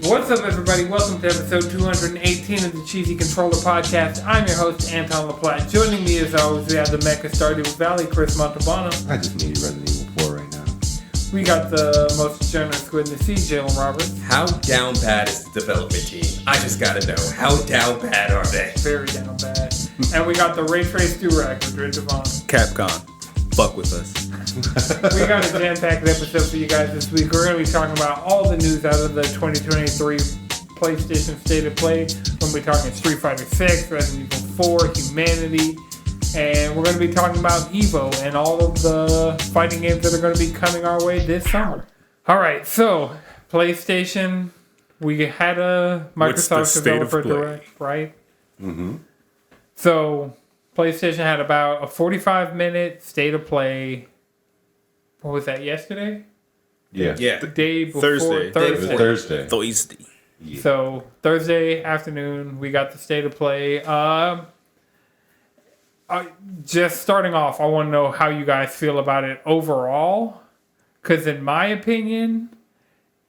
What's up, everybody? Welcome to episode 218 of the Cheesy Controller Podcast. I'm your host, Anton LaPlatte. Joining me, as always, we have the Mecha Stardew Valley, Chris Montalbano. I just need Resident Evil 4 right now. We got the most generous squid in the sea, Jalen Roberts. How down bad is the development team? I just gotta know. How down bad are they? Very down bad. And we got the Ray Trace Durag, Madrid Devon. Capcom. Fuck with us. We got a jam-packed episode for you guys this week. We're going to be talking about all the news out of the 2023 PlayStation State of Play. We're going to be talking Street Fighter 6, Resident Evil 4, Humanity, and we're going to be talking about EVO and all of the fighting games that are going to be coming our way this summer. All right, so PlayStation, we had a Microsoft Developer Direct, right? Mm-hmm. So PlayStation had about a 45-minute State of Play. What was that, yesterday? Yeah. The day before Thursday. Thursday. Yeah. So Thursday afternoon, we got the State of Play. Just starting off, I want to know how you guys feel about it overall. Because in my opinion,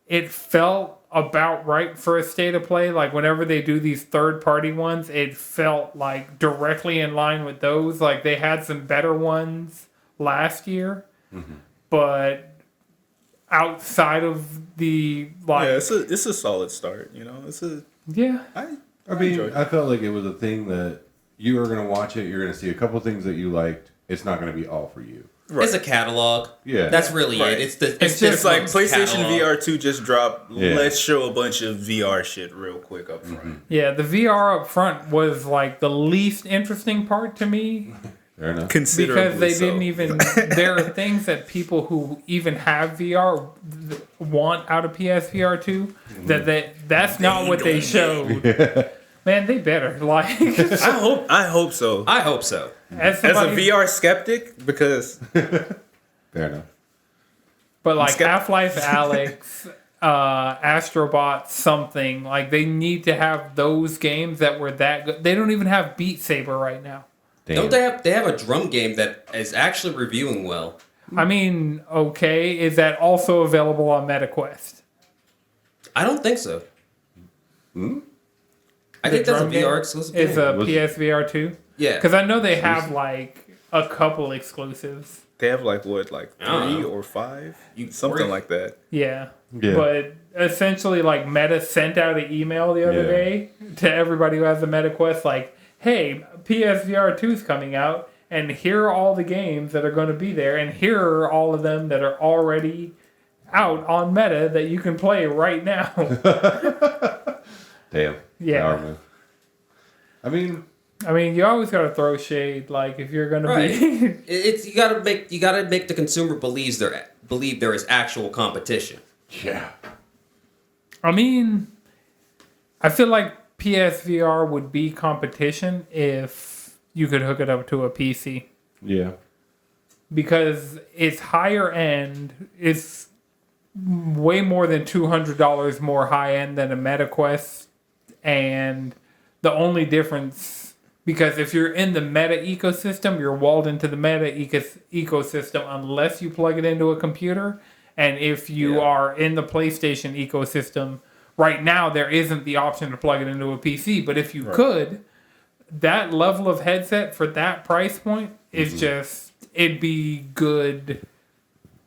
it felt about right for a State of Play. Like whenever they do these third-party ones, it felt like directly in line with those. Like they had some better ones last year. Mm-hmm. But outside of the it's a solid start, you know. I felt like it was a thing that you were gonna watch it, you're gonna see a couple things that you liked. It's not gonna be all for you. Right. It's a catalog. Yeah, that's really it. It's just like PlayStation catalog. VR 2 just dropped. Yeah. Let's show a bunch of VR shit real quick up front. Mm-hmm. Yeah, the VR up front was like the least interesting part to me. Fair enough. Because they didn't even... There are things that people who even have VR want out of PSVR 2 that's not what they showed. Yeah. Man, they better. Like, I hope so. I hope so. As a VR skeptic, because... Fair enough. But like Half-Life Alyx, Astrobot, something, like they need to have those games that were that good. They don't even have Beat Saber right now. Damn. Don't they have a drum game that is actually reviewing well? I mean, okay, is that also available on Metaquest? I don't think so. Hmm? I think that's a VR exclusive game. It's a PSVR 2? Yeah. Because I know they have like a couple exclusives. They have like 3 or 5? Something like that. Yeah. But essentially like Meta sent out an email the other day to everybody who has a Metaquest like, hey, PSVR 2 is coming out, and here are all the games that are going to be there, and here are all of them that are already out on Meta that you can play right now. Damn. Yeah. I mean, you always got to throw shade, like if you're going to be. It's you got to make the consumer believe there is actual competition. Yeah. I mean, I feel like PSVR would be competition if you could hook it up to a PC. Yeah. Because it's higher end. It's way more than $200 more high end than a MetaQuest. And the only difference, because if you're in the Meta ecosystem, you're walled into the Meta ecosystem unless you plug it into a computer. And if you are in the PlayStation ecosystem, right now, there isn't the option to plug it into a PC, but if you could, that level of headset for that price point is just, it'd be good.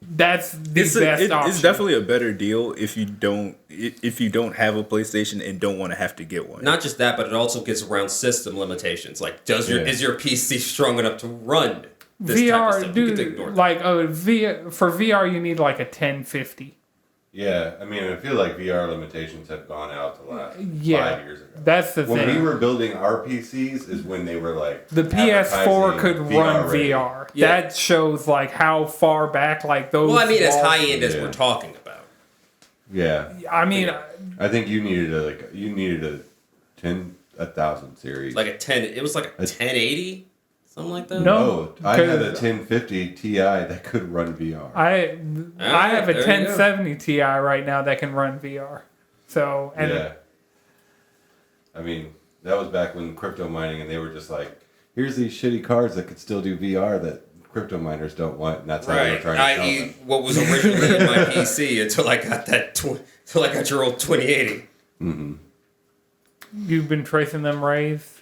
That's the best option. It's definitely a better deal if you don't have a PlayStation and don't want to have to get one. Not just that, but it also gets around system limitations. Like, is your PC strong enough to run this VR, type of stuff? dude, like for VR, you need like a 1050. Yeah, I mean, I feel like VR limitations have gone out the last 5 years ago. That's the thing. When we were building our PCs is when they were like... The PS4 could run VR. Yeah. That shows like how far back like those... Well, I mean, as high-end as we're talking about. Yeah. I mean... I think you needed a 1,000 series. Like a 10... It was like a 1080? Something like that? No, I had a 1050 Ti that could run VR. I have a 1070 Ti right now that can run VR. So I mean, that was back when crypto mining, and they were just like, "Here's these shitty cards that could still do VR that crypto miners don't want," and that's how they were trying to sell them. What was originally in my PC until I got that until I got your old 2080. Mm-hmm. You've been tracing them rays.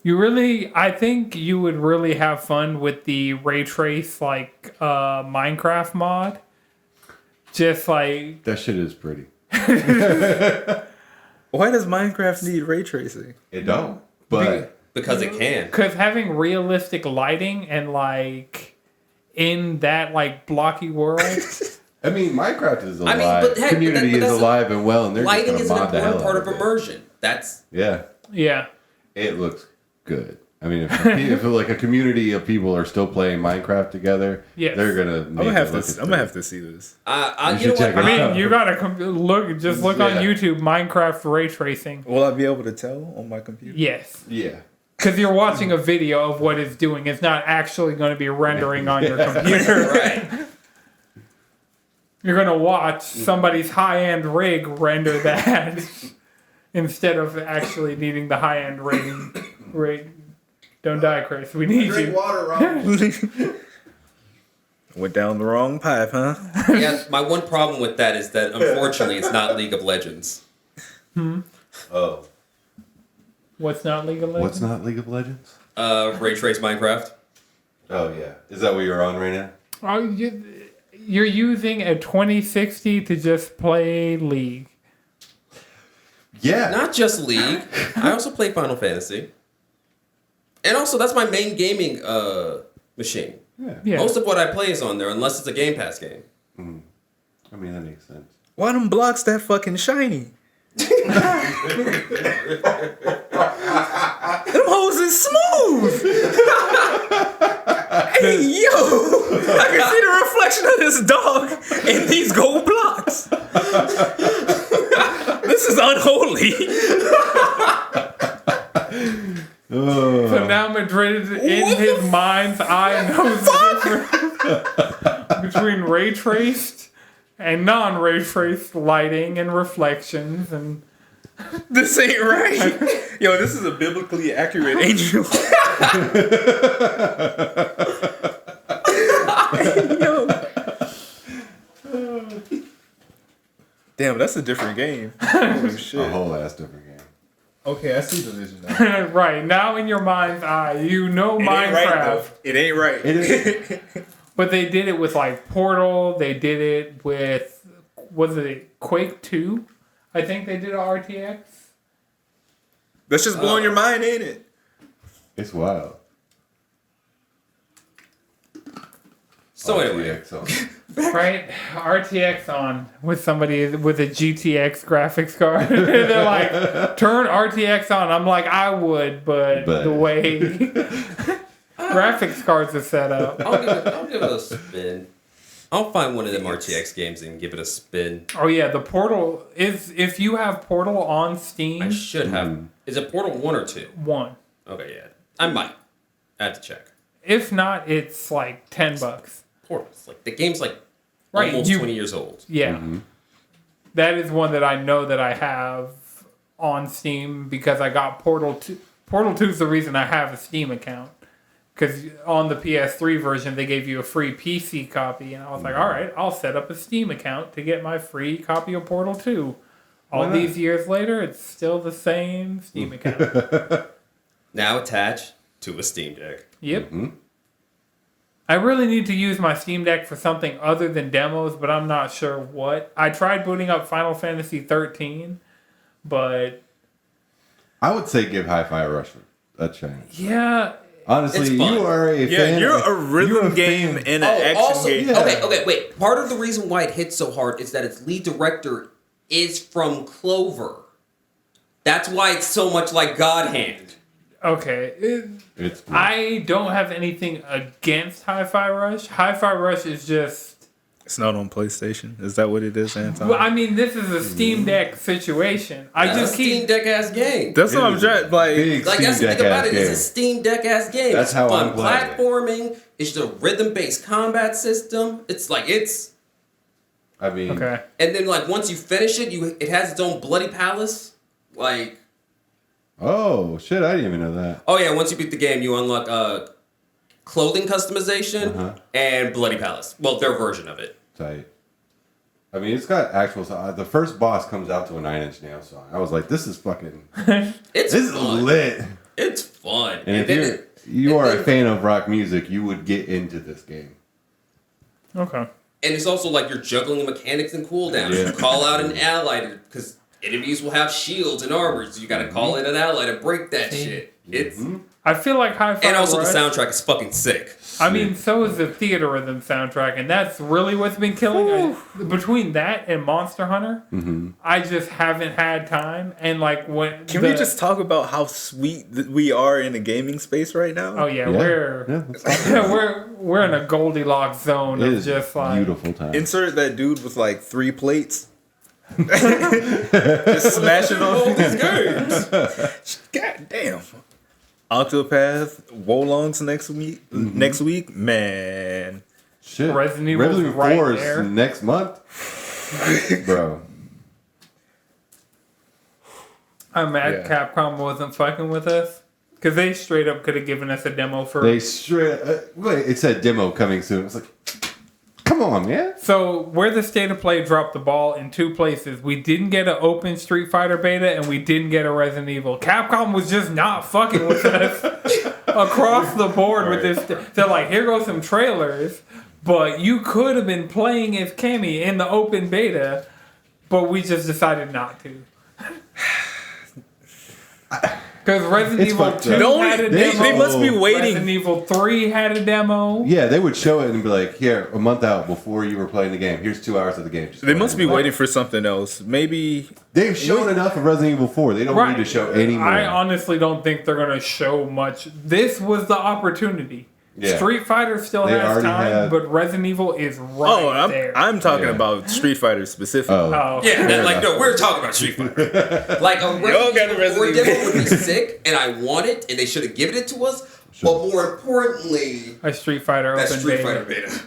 I think you would really have fun with the ray trace like Minecraft mod. Just like That shit is pretty. Why does Minecraft need ray tracing? It don't. But Because it can. because having realistic lighting and like in that like blocky world. I mean, Minecraft is alive. but heck, Community but is that's alive and well, and they're Lighting just is gonna an mod the hell important part out of it. immersion. That's Yeah, Yeah. it looks good. I mean, if like a community of people are still playing Minecraft together, Yes. they're gonna. I'm gonna have to see this. You you should know check what? it I out. mean, you gotta look on Yeah. YouTube Minecraft ray tracing. Will I be able to tell on my computer? Yes. Yeah. Because you're watching a video of what it's doing. It's not actually going to be rendering on your computer. Right. You're going to watch somebody's high-end rig render that instead of actually needing the high-end rig. Don't die, Chris. We need you. water, Rob. Went down the wrong pipe, huh? Yeah, my one problem with that is that unfortunately it's not League of Legends. Oh. What's not League of Legends? What's not League of Legends? Ray Trace Minecraft. Oh yeah. Is that what you're on right now? Oh, you're using a 2060 to just play League. Yeah. Not just League. I also play Final Fantasy. And also, that's my main gaming machine. Yeah. Most of what I play is on there, unless it's a Game Pass game. I mean, that makes sense. Why them blocks that fucking shiny? Them hoes is smooth. Hey yo, I can see the reflection of this dog in these gold blocks. This is unholy. So now Madrid, in his mind's eye, knows the difference between ray traced and non-ray traced lighting and reflections and. This ain't right. Yo, this is a biblically accurate angel. Yo. Damn, that's a different game. Holy shit. A whole ass different game. Okay, I see the vision now. Right, now in your mind's eye, you know Minecraft. It ain't right. It is. But they did it with like Portal, they did it with, was it Quake 2? I think they did a RTX. That's just blowing your mind, ain't it? It's wild. So anyway, RTX on. Right? RTX on with somebody with a GTX graphics card. They're like, turn RTX on. I'm like, I would, but the way graphics cards are set up. I'll give it a spin. I'll find one of them RTX games and give it a spin. Oh yeah, the Portal is, if you have Portal on Steam. I should have. Is it Portal 1 or 2? 1. Okay, yeah. I might. I have to check. If not, it's like $10. Portal. It's like, the game's like Right, almost 20 years old. Yeah. That is one that I know that I have on Steam because I got Portal 2. Portal 2 is the reason I have a Steam account. Because on the PS3 version, they gave you a free PC copy. And I was like, all right, I'll set up a Steam account to get my free copy of Portal 2. All these years later, it's still the same Steam account. Now attached to a Steam Deck. Yep. I really need to use my Steam Deck for something other than demos, but I'm not sure what. I tried booting up Final Fantasy 13, but... I would say give Hi-Fi Rush a chance. Yeah... Honestly, It's fun. you are a Yeah, fan. you're a rhythm you're a game fan. and an action also, game. Yeah. okay, wait. Part of the reason why it hits so hard is that its lead director is from Clover. That's why it's so much like God Hand. Okay. It's I don't have anything against Hi-Fi Rush. Hi-Fi Rush is just... It's not on PlayStation. Is that what it is, Anton? Well, I mean, this is a Steam Deck situation. I That's just a Steam keep... Deck ass game. That's what It I'm is a trying. Like, big Like, that's the Steam thing about Deck it. It's ass a Steam Deck ass game. That's It's how fun I'm playing it. platforming. It's a rhythm based combat system. It's like it's. I mean, Okay. And then like once you finish it, it has its own bloody palace. Like, oh shit! I didn't even know that. oh yeah, once you beat the game, you unlock clothing customization Uh-huh. and bloody palace. Well, their version of it. Tight. I mean, it's got actual. The first boss comes out to a 9 Inch Nails song. I was like, this is fucking. It's This is fun. lit. It's fun. And if you are a fan of rock music, you would get into this game. Okay. And it's also like you're juggling mechanics and cooldowns. Yeah. You call out an ally because enemies will have shields and armor, so you got to call in an ally to break that shit. It's I feel like Hi-Fi and also Rush, the soundtrack is fucking sick. I mean, so is the Theater Rhythm soundtrack, and that's really what's been killing it. Between that and Monster Hunter, I just haven't had time. And like when Can we just talk about how sweet we are in the gaming space right now? Oh yeah, Let's talk about it. we're in a Goldilocks zone It of is just like beautiful time. Insert that dude with like 3 plates. Just smashing all these games. God damn. Octopath, Wolongs next week, man. Shit. Resident Evil's right 4 there. is next month, bro. I'm mad Yeah. Capcom wasn't fucking with us because they straight up could have given us a demo for. They straight. Wait, it said demo coming soon. It's like, come on, man. So where the State of Play dropped the ball in 2 places, we didn't get an open Street Fighter beta and we didn't get a Resident Evil. Capcom was just not fucking with us across the board with this. They're like, here goes some trailers, but you could have been playing as Cammy in the open beta, but we just decided not to. Because Resident It's Evil fucked 2 up. had a They- demo. They must be waiting. Resident Evil 3 had a demo. Yeah, they would show it and be like, here, a month out before you were playing the game. Here's 2 hours of the game. Just They go must ahead be and play. waiting for something else. Maybe They've shown enough of Resident Evil 4. They don't need to show any more. I honestly don't think they're going to show much. This was the opportunity. Yeah. Street Fighter still They has already time, have- but Resident Evil is right there. I'm talking Yeah. about Street Fighter specifically. Oh. Yeah, that, like no, we're talking about Street Fighter. Like a Y'all got the Resident Evil 4 Resident demo Evil. would be sick, and I want it, and they should have given it to us. But more importantly, A Street Fighter that open Street beta. Fighter beta.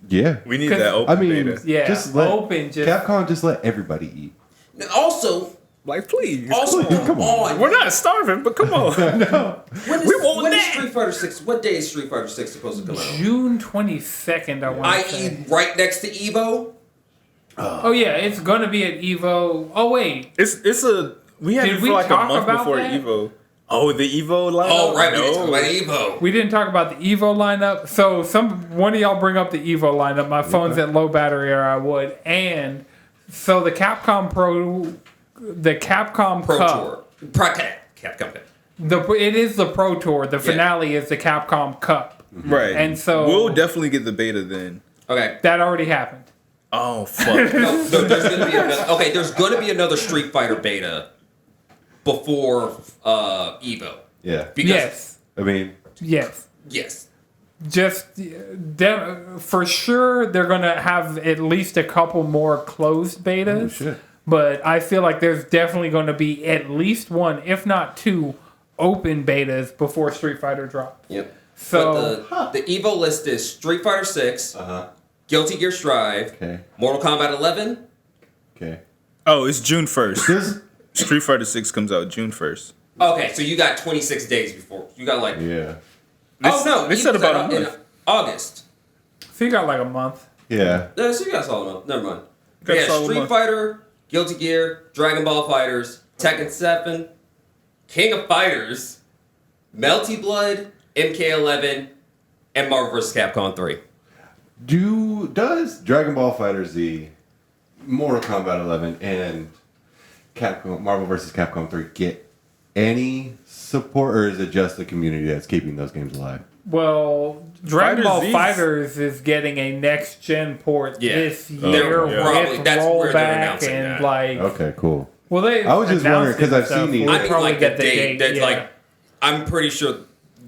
Yeah. We need 'Cause- that open I mean, beta. Yeah, just let open. Just Capcom just let everybody eat. Also, Like, please. come on. We're not starving, but come on. When want is that. Street Fighter 6? What day is Street Fighter 6 supposed to come out? June 22nd. I want to say. I.e., right next to Evo. Oh yeah, it's gonna be at Evo. Oh wait, We had Did it for we like a talk month about before that? Evo. Oh, the Evo lineup? Oh, right, we didn't talk No. about Evo. we didn't talk about the Evo lineup. So one of y'all bring up the Evo lineup. My phone's at low battery, or I would. And so the Capcom Pro Cup. Tour. Capcom. It is the Pro Tour. The finale is the Capcom Cup. Right. And so- we'll definitely get the beta then. Okay. That already happened. Oh, fuck. No, there's gonna be another. Okay, there's gonna be another Street Fighter beta before Evo. Yeah. Because, Yes. I mean, Yes. Yes. Just for sure, they're gonna have at least a couple more closed betas. oh, shit. But I feel like there's definitely going to be at least one, if not 2, open betas before Street Fighter drops. Yep. So But the Evo list is Street Fighter 6, Uh-huh. Guilty Gear Strive, Okay. Mortal Kombat 11. Okay. Oh, it's June 1st. This, Street Fighter 6 comes out June 1st. Okay, so you got 26 days before. You got like. yeah. Oh no! They said Evo's about out a in month. August. you got like a month. Yeah. No, so you got a solid month. Never mind. Got a Yeah, solid Street month. Fighter, Guilty Gear, Dragon Ball Fighters, Tekken 7, King of Fighters, Melty Blood, MK11, and Marvel vs. Capcom 3. Does Dragon Ball Fighter Z, Mortal Kombat 11, and Marvel vs. Capcom 3 get any support, or is it just the community that's keeping those games alive? Well, Dragon Ball Z's- Fighters is getting a next gen port Yeah. this They're year probably- with that's where they're rollback announcing and that. like. Okay, cool. Well, they. I was just wondering, announced 'cause it I've and stuff. seen these- We'll I mean, probably like the get the date. That's yeah. like, I'm pretty sure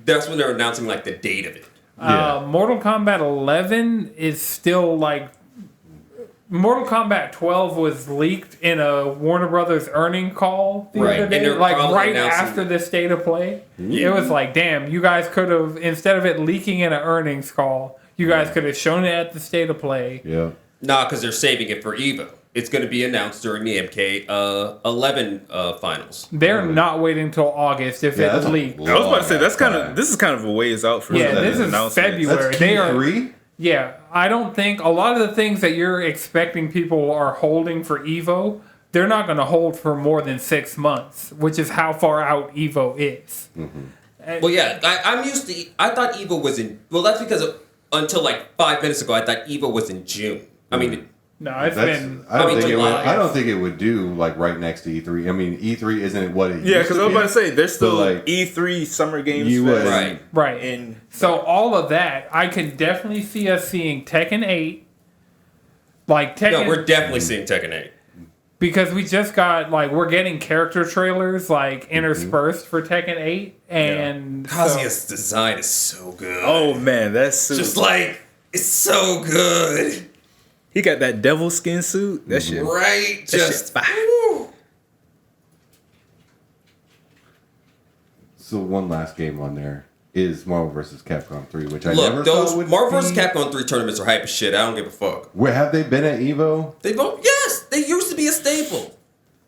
that's when they're announcing like the date of it. Yeah. Mortal Kombat 11 is still like. Mortal Kombat 12 was leaked in a Warner Brothers earning call the Right, other and day, they're like probably right announcing- after the state of play. It was like, damn, you guys could have, instead of it leaking in an earnings call, you guys could have shown it at the state of play. Yeah. Nah, because they're saving it for Evo. It's going to be announced during the MK11 finals. They're not waiting until August if Yeah, it that's a leaked. lot. I was about to say This this is kind of a ways out for Yeah, that this is announcement. February. That's They are Q3? Yeah, I don't think a lot of the things that you're expecting people are holding for Evo, they're not going to hold for more than 6 months, which is how far out Evo is. Well, yeah, I'm used to. I thought Evo was in. Well, that's because until like 5 minutes ago, I thought Evo was in June. I mean, No, it's That's- been. I don't think it would. July. I don't think it would do like right next to E3. I mean, E3 isn't what it. Yeah, used because to I was be. about to say there's still like, E3 Summer Games you Fest. would. right. Right. And So all of that, I can definitely see us seeing Tekken 8. Like Tekken, No, we're definitely seeing Tekken 8. because we just got like we're getting character trailers like interspersed for Tekken 8, and so- Kazuya's design is so good. oh man, that's suit. just like it's so good, He got that devil skin suit. That shit. right? That shit's Just fire. woo. So one last game on there is Marvel vs. Capcom 3, which I never Look, those thought would Marvel vs. be- Capcom 3 tournaments are hype as shit. I don't give a fuck. Where have they been at Evo? They both, yes, they used to be a staple.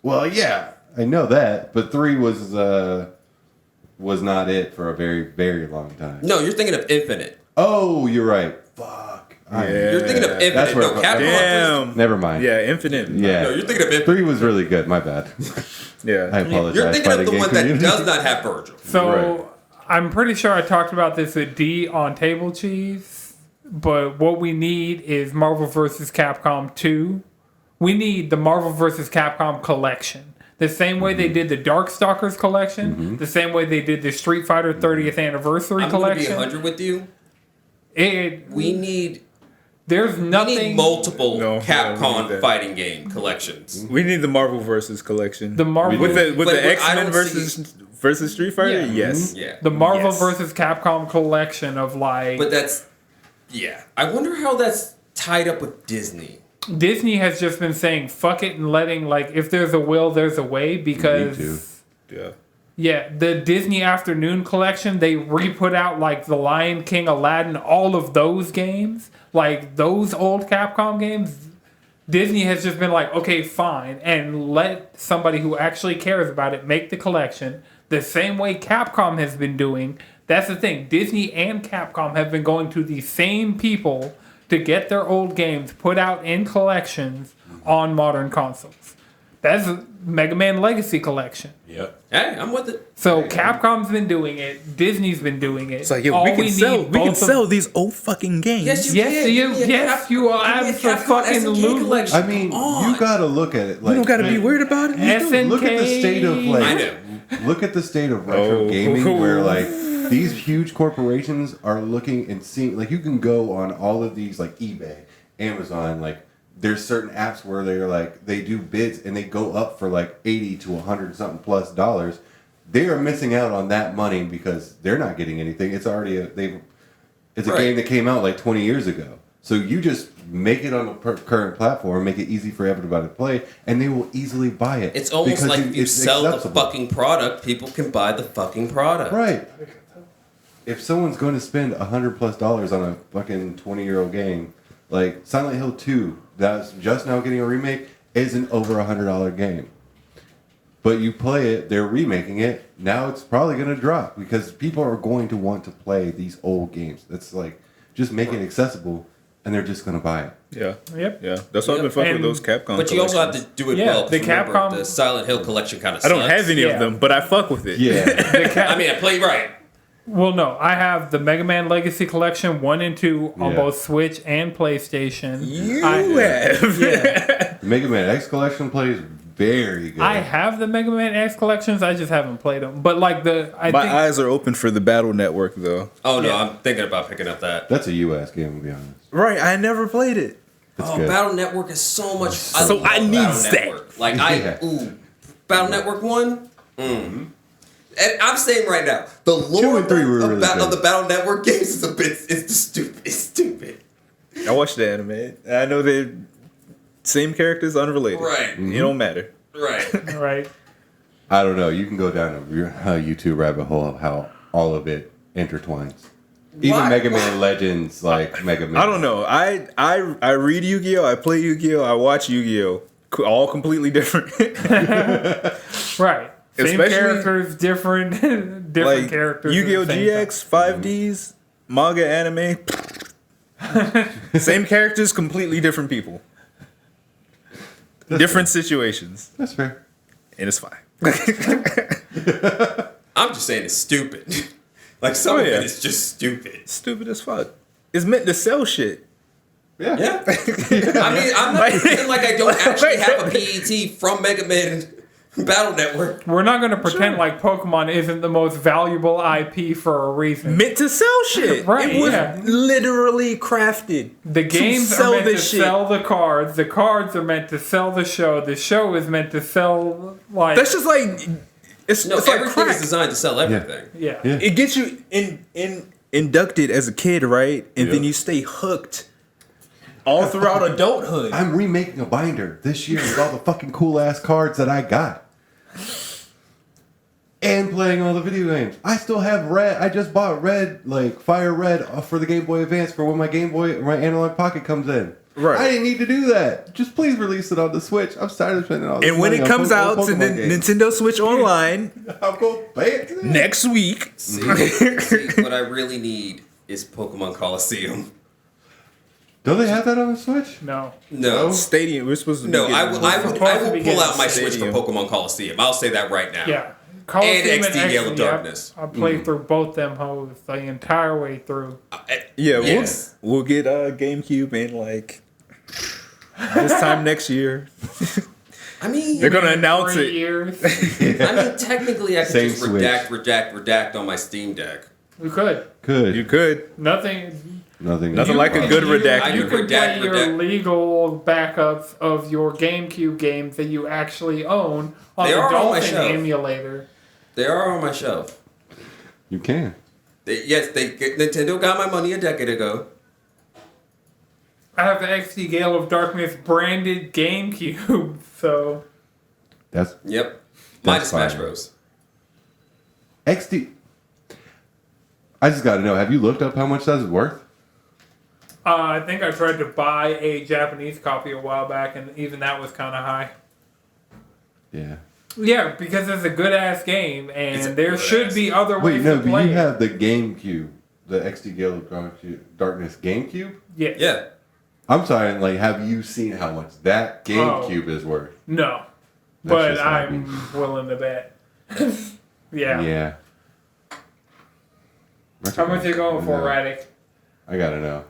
Well, yeah, I know that, but 3 was not it for a very, very long time. No, you're thinking of Infinite. Oh, you're right. Fuck. Yeah. You're thinking of That's Infinite. where No, I- Capcom. Damn. Never mind. Yeah, Infinite. Yeah. No, you're thinking of Infinite. 3 was really good. My bad. Yeah. I apologize. You're thinking of the fighting one game that community. does not have Virgil. So Right. I'm pretty sure I talked about this with D on Table Cheese, but what we need is Marvel vs. Capcom 2. We need the Marvel vs. Capcom collection. The same way they did the Darkstalkers collection, the same way they did the Street Fighter 30th anniversary I'm going to be collection. 100 with you. We We there's need nothing. multiple No, we need Capcom that. fighting game collections. We need the Marvel versus collection. The Marvel with the But I X-Men don't versus Street Fighter. Yeah. Yes. Yeah. the Marvel Yes. vs. Capcom collection of like But that's, yeah. I wonder how that's tied up with Disney. Disney has just been saying fuck it and letting like if there's a will there's a way because Yeah. yeah, the Disney Afternoon collection, they re-put out like The Lion King, Aladdin, all of those games, like those old Capcom games. Disney has just been like, okay, fine, and let somebody who actually cares about it make the collection the same way Capcom has been doing. That's the thing. Disney and Capcom have been going to the same people to get their old games put out in collections on modern consoles. That's a Mega Man Legacy Collection. Yep. Hey, I'm with it. So Capcom's been doing it. Disney's been doing it. It's like, yo, All we can need both of- these old fucking games. Yes, you are absolutely. I mean, you gotta look at it. Like, You don't got to be weird about it. SNK. Look at the state of I like. know. Look at the state of retro Oh. gaming, where like these huge corporations are looking and seeing. Like, you can go on all of these, like eBay, Amazon. Like, there's certain apps where they're like they do bids and they go up for like $80 to $100 something plus dollars. They are missing out on that money because they're not getting anything. It's already it's a Right. game that came out like 20 years ago. So you just make it on the current platform, make it easy for everybody to play, and they will easily buy it. It's almost because like if you it's sell accessible. the fucking product, people can buy the fucking product. Right. If someone's going to spend $100+ on a fucking 20-year-old game, like Silent Hill 2, that's just now getting a remake, is an over $100 game. But you play it, they're remaking it, now it's probably going to drop because people are going to want to play these old games. That's like, just make it accessible, and they're just going to buy it. Yeah. Yep. Yeah. That's why I've been fucking And- with those Capcom. But you also have collections. to do it Yeah, well. 'cause the remember, Capcom- the Silent Hill collection kind of I sucks. don't have any Yeah. of them, but I fuck with it. Yeah. I mean, I play right. Well, no, I have the Mega Man Legacy Collection 1 and 2 on Yeah. both Switch and PlayStation. You I, have. yeah, Mega Man X Collection plays very good. I have the Mega Man X collections. I just haven't played them. But like I My think eyes are open for the Battle Network, though. Oh no, Yeah. I'm thinking about picking up that. That's a US game, to be honest. Right. I never played it. It's Oh, good. Battle Network is so much. So love I need Battle that. Network. Like Yeah. Battle Network 1. And I'm saying right now, the lore and 3 were of, really of good. the Battle Network games is a bit. It's stupid. It's stupid. I watched the anime. I know they're same characters, unrelated. Right. It don't matter. Right. right. I don't know. You can go down a YouTube rabbit hole of how all of it intertwines. Even Why? Mega Man Legends, like Mega Man. I don't know. I read Yu-Gi-Oh. I play Yu-Gi-Oh. I watch Yu-Gi-Oh. All completely different. Right. Same Especially- characters, different different like characters. Yu-Gi-Oh at the same GX, 5Ds, manga, anime. Same characters, completely different people. That's Different fair. situations. That's fair. And it's fine. I'm just saying it's stupid. Like some of yeah. it is just stupid. Stupid as fuck. It's meant to sell shit. Yeah. Yeah. I mean, I'm not pretending like I don't actually have a PET from Mega Man Battle Network. We're not going to pretend like Pokemon isn't the most valuable IP for a reason. Meant to sell shit. Right, It was yeah. literally crafted. The games sell are meant to this shit. sell the cards are meant to sell the show is meant to sell, like... That's just like it's No, like everything crack. is designed to sell everything. yeah. Yeah. It gets you inducted as a kid, right? And then Yeah. you stay hooked all throughout adulthood. I'm remaking a binder this year with all the fucking cool ass cards that I got. And playing all the video games. I still have Red. I just bought Red, like Fire Red, for the Game Boy Advance for when my Analog Pocket comes in. Right. I didn't need to do that. Just please release it on the Switch. I'm tired of spending all this And when money it on comes out to Pokemon games. Nintendo Switch Online I'm going to pay it today. next week, See, what I really need is Pokemon Coliseum. Don't they have that on the Switch? No. No. Stadium. We're supposed to. No, be I getting- will, I will, supposed I to will be pull getting out my Switch for Stadium. Pokemon Coliseum. I'll say that right now. Yeah. Coliseum XD Gale of X, Darkness. I played through both them hoes the entire way through. Yeah, Yes. we'll get GameCube in like this time next year. I mean, They're gonna announce 3 it. years. I mean, technically, I could Same just Switch. redact on my Steam Deck. We could. Good. You could. Nothing Nothing. Nothing like a good you, redact. You I could redact, play your redact. legal backups of your GameCube games that you actually own on They the are on my Dolphin shelf. emulator. They are on my shelf. You can. Nintendo got my money a decade ago. I have the XD Gale of Darkness branded GameCube, so That's Yep. Minus fine. Smash Bros. XD. I just got to know. Have you looked up how much that's worth? I think I tried to buy a Japanese copy a while back, and even that was kind of high. Yeah. Yeah, because it's a good ass game, It's a and there good should ass be other Wait, ways no, to but play you it. have the GameCube, the XD Gale of Darkness GameCube. Yes. Yeah. I'm sorry, like, have you seen how much that GameCube is worth? No, That's but just happy. I'm willing to bet. yeah. Yeah. How much are you going for, No. Radic? I gotta know.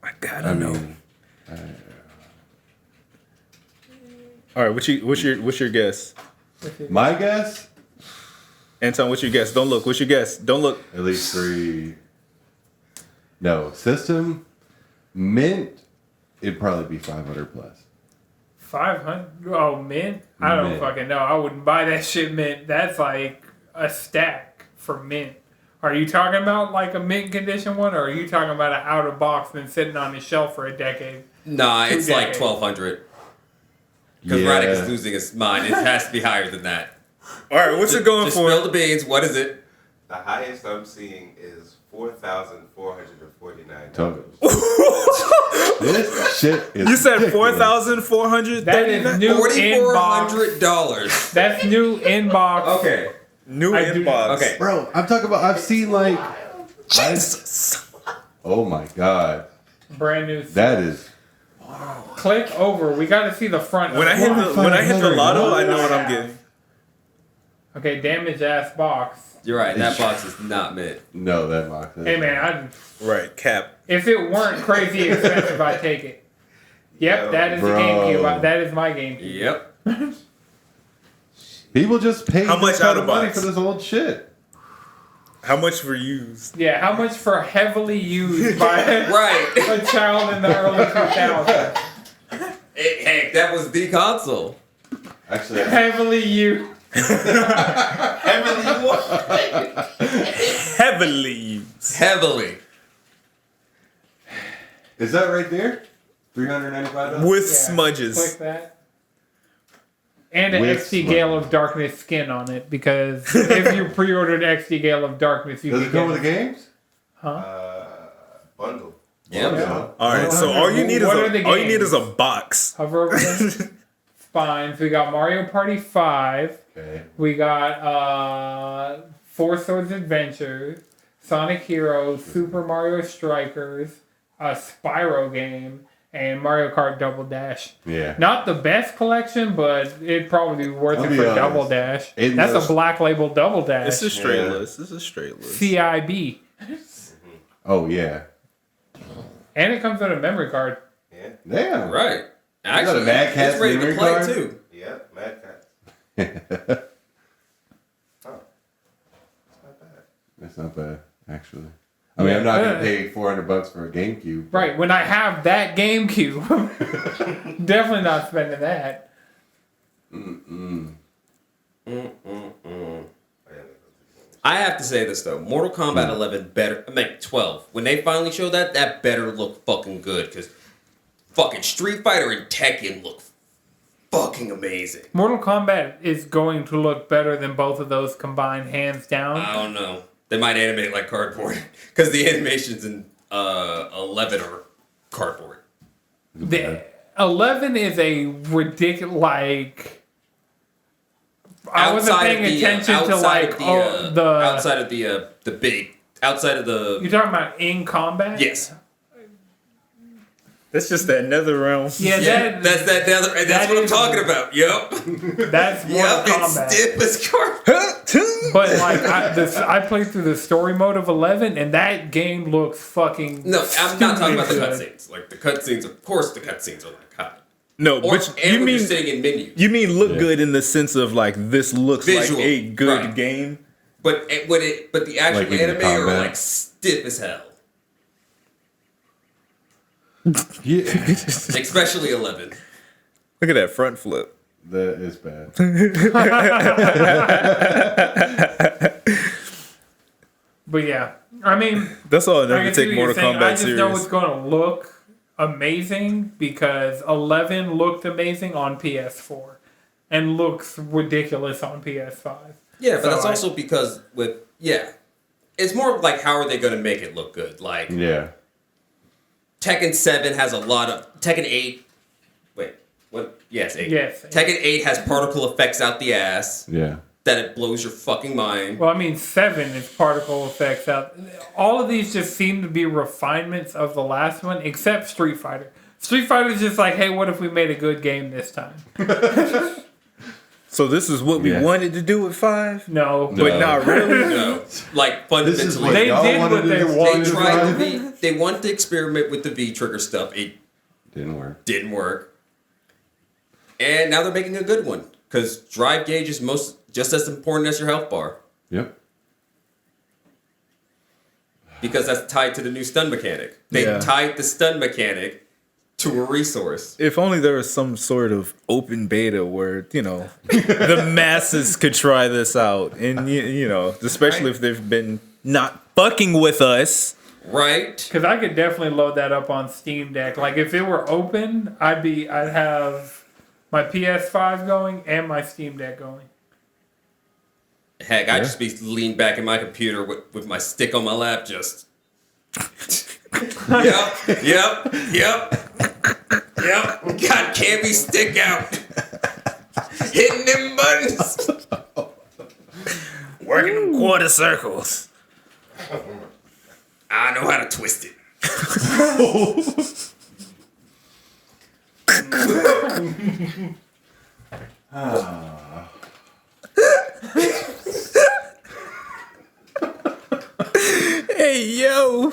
I gotta I know. mean, All right, what's your guess, my guess, Anton? What's your guess? Don't look. What's your guess? Don't look. at least 3. No, system, mint, it'd probably be 500 plus. 500? Oh, mint? I don't Mint. fucking know. I wouldn't buy that shit mint. That's like a stack for mint. Are you talking about like a mint condition one, or are you talking about an out of box been sitting on the shelf for a decade? Nah, Two it's like decades. 1,200. Because Yeah. Radic is losing his mind. It has to be higher than that. All right, what's it going Just for? spill the beans. What is it? The highest I'm seeing is $4,449. This shit is You said ridiculous. 4,400. That is new inbox. $4,400. That's new inbox. Okay. New I do- inbox. Okay. Bro, I'm talking about, I've seen like, Jesus. oh my god, Brand new. that is, Click over. We got to see the front. When I hit the lotto, I know what I'm getting. Okay, damaged ass box. You're right. That box is not mint. no, that box. is- Hey man, Right, cap. if it weren't crazy expensive, I'd take it. Yep, Yo, that is bro. a GameCube. That is my GameCube. Yep. People just pay How much this kind out of of money box? for this old shit. How much for used? Yeah, how much for heavily used by Right. a child in the early 2000s? Heck, that was the console. Actually, Heavily used. Heavily used. Heavily. is that right there? $395. With Yeah, smudges. Click that. And an With XD smudges. Gale of Darkness skin on it, because if you pre-ordered XD Gale of Darkness, you Does could it come get with the games? Bundle. Yep. Yeah. All right, so all you need What are the games? is a box. Hover over the spines. We got Mario Party 5. Okay. We got Four Swords Adventures, Sonic Heroes, Super Mario Strikers, a Spyro game, and Mario Kart Double Dash. Yeah. Not the best collection, but it'd probably be worth I'll it be for honest. Double Dash. In That's those- a black label Double Dash. It's a straight Yeah. list. It's a straight list. CIB. Oh yeah. And it comes with a memory card. Yeah. Damn. Right. got a Actually, Mad Catz it's ready to memory play card? too. Yep. Mad Catz. Oh. It's not bad. That's not bad, actually. I mean, I'm not gonna pay $400 for a GameCube. Right, when I have that GameCube, definitely not spending that. I have to say this though, Mortal Kombat 11 better, I mean 12. When they finally showed that, that better look fucking good because fucking Street Fighter and Tekken look fucking amazing. Mortal Kombat is going to look better than both of those combined, hands down. I don't know. They might animate like cardboard because the animations in 11 are cardboard. The 11 is a ridiculous, like, I wasn't paying attention to like outside of the big outside of the You're talking about in combat? yes. That's just that nether realm. Yeah, Yeah, that's that. That's that what I'm is- talking about. Yep. that's Mortal Yep. It's Kombat. stiff as cardboard. But like, I played through the story mode of 11, and that game looks fucking. No, I'm not talking about the stupid good. cutscenes. Like the cutscenes, of course, the cutscenes are like hot. No, Or but and you when mean you're sitting in menus. you mean look good in the sense of like this looks Visual, like a good right. game. But the actual Like in the anime are combat. like stiff as hell. Yeah. Especially 11. Look at that front flip. That is bad. But yeah, I mean, That's all I I never can see take what Mortal you're saying. I Kombat just serious. know it's going to look amazing because 11 looked amazing on PS4 and looks ridiculous on PS5. Yeah, but So that's I- also because it's more like how are they going to make it look good? Like Yeah. Tekken 7 has a lot of Tekken 8. Wait, what? Yes, 8. Yes. Tekken 8 has particle effects out the ass Yeah. that it blows your fucking mind. Well, I mean, 7 is particle effects out. All of these just seem to be refinements of the last one, except Street Fighter. Street Fighter's just like, hey, what if we made a good game this time? So this is what we Yeah. wanted to do with 5, No. No. but not really. No, like This is fundamentally, what They y'all did wanted what to they do. wanted. they tried to they wanted to experiment with the V trigger stuff. It Didn't work. didn't work, and now they're making a good one because drive gauge is just as important as your health bar Yep. because that's tied to the new stun mechanic. They Yeah. tied the stun mechanic to a resource. If only there was some sort of open beta where, the masses could try this out. And, especially if they've been not fucking with us. Right? Because I could definitely load that up on Steam Deck. Like, if it were open, I'd have my PS5 going and my Steam Deck going. Heck, I'd just be leaned back in my computer with my stick on my lap, just. Yep. God, can't we stick out? Hitting them buttons. Working in quarter circles. I know how to twist it. Hey, yo.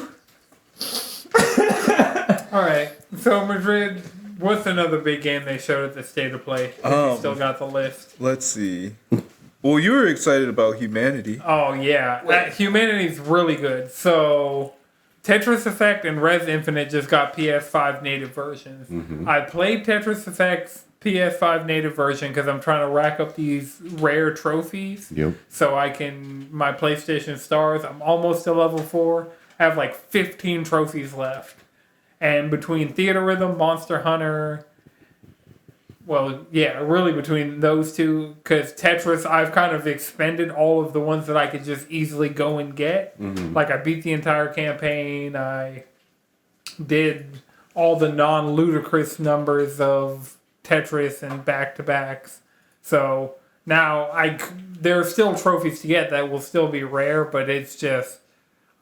All right. So, Madrid, what's another big game they showed at the State of Play? If you still got the list. Let's see. Well, you were excited about Humanity. Oh, yeah. Humanity's really good. So, Tetris Effect and Res Infinite just got PS5 native versions. Mm-hmm. I played Tetris Effect's PS5 native version because I'm trying to rack up these rare trophies. Yep. So I can, my PlayStation Stars, I'm almost to level 4. I have like 15 trophies left. And between Theater Rhythm, Monster Hunter, well, yeah, really between those two, because Tetris, I've kind of expended all of the ones that I could just easily go and get. Mm-hmm. Like, I beat the entire campaign. I did all the non-ludicrous numbers of Tetris and back-to-backs. So now there are still trophies to get that will still be rare, but it's just,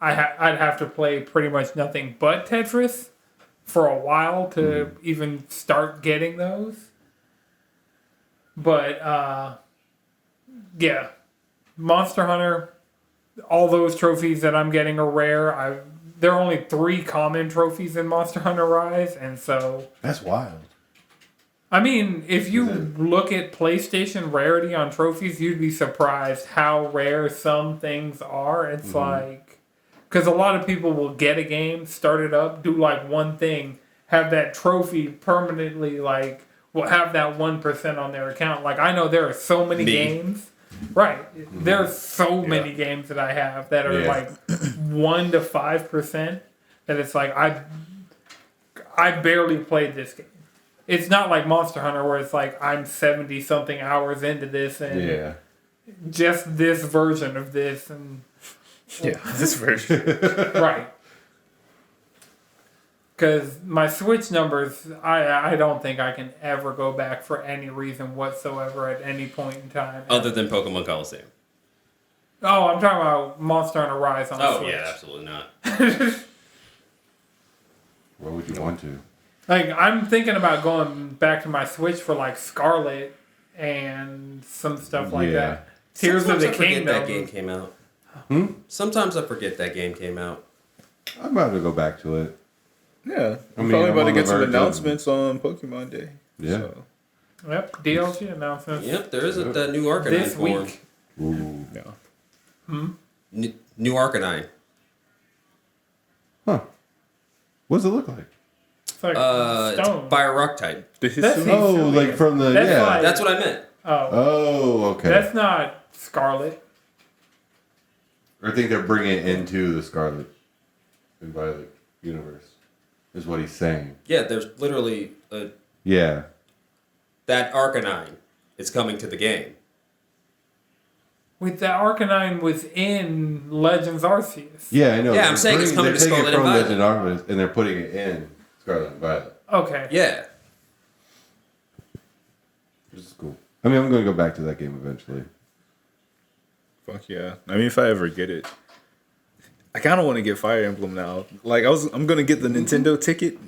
I'd have to play pretty much nothing but Tetris for a while to even start getting those. But yeah, Monster Hunter, all those trophies that I'm getting are rare. There are only 3 common trophies in Monster Hunter Rise, and so That's wild. I mean, if you look at PlayStation rarity on trophies, you'd be surprised how rare some things are. It's like, because a lot of people will get a game, start it up, do like one thing, have that trophy permanently, like, will have that 1% on their account. Like, I know there are so many games. Right. There's so many games that I have that are like 1 to 5% that it's like, I barely played this game. It's not like Monster Hunter where it's like I'm 70 something hours into this and just this version of this and this version. right. Because my Switch numbers, I don't think I can ever go back for any reason whatsoever at any point in time. Other than Pokemon Coliseum. Oh, I'm talking about Monster Hunter Rise on Oh, Switch. yeah, absolutely not. Where would you want to? Like, I'm thinking about going back to my Switch for, like, Scarlet and some stuff like that. Tears Sometimes of the I forget Kingdom. that game came out. Sometimes I forget that game came out. I'm about to go back to it. Yeah, I'm mean, probably I'm about to on get the some verge of- announcements on Pokemon Day. Yeah. So, Yep, DLC announcements. Yep, there is that new Arcanine This form. week. Ooh. yeah. New Arcanine. Huh. What does it look like? It's like It's stone. Fire Rock type. The That's history. Oh, Hisuian. like from the That's like- That's what I meant. Oh, Oh, okay. that's not Scarlet. I think they're bringing it into the Scarlet and Violet universe, is what he's saying. Yeah, there's literally Yeah. that Arcanine is coming to the game. With the Arcanine was in Legends Arceus. Yeah, I know. Yeah, I'm saying it's coming they're to taking Scarlet it from and Legend Arceus and they're putting it in Scarlet and Violet, Okay. Yeah. which is cool. I mean, I'm going to go back to that game eventually. Fuck yeah. I mean, if I ever get it. I kind of want to get Fire Emblem now. Like, I'm going to get the Nintendo ticket.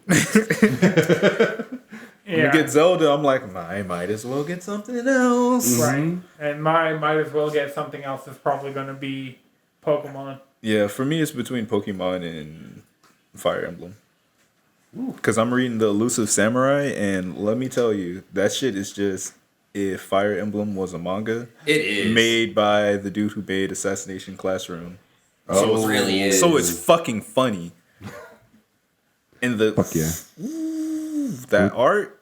Yeah. To get Zelda, I'm like, I might as well get something else. Right. And might as well get something else that's probably going to be Pokemon. Yeah, for me, it's between Pokemon and Fire Emblem. Because I'm reading The Elusive Samurai, and let me tell you, that shit is just if Fire Emblem was a manga It is. made by the dude who made Assassination Classroom. So it really is. So it's fucking funny. And the Fuck yeah. that art,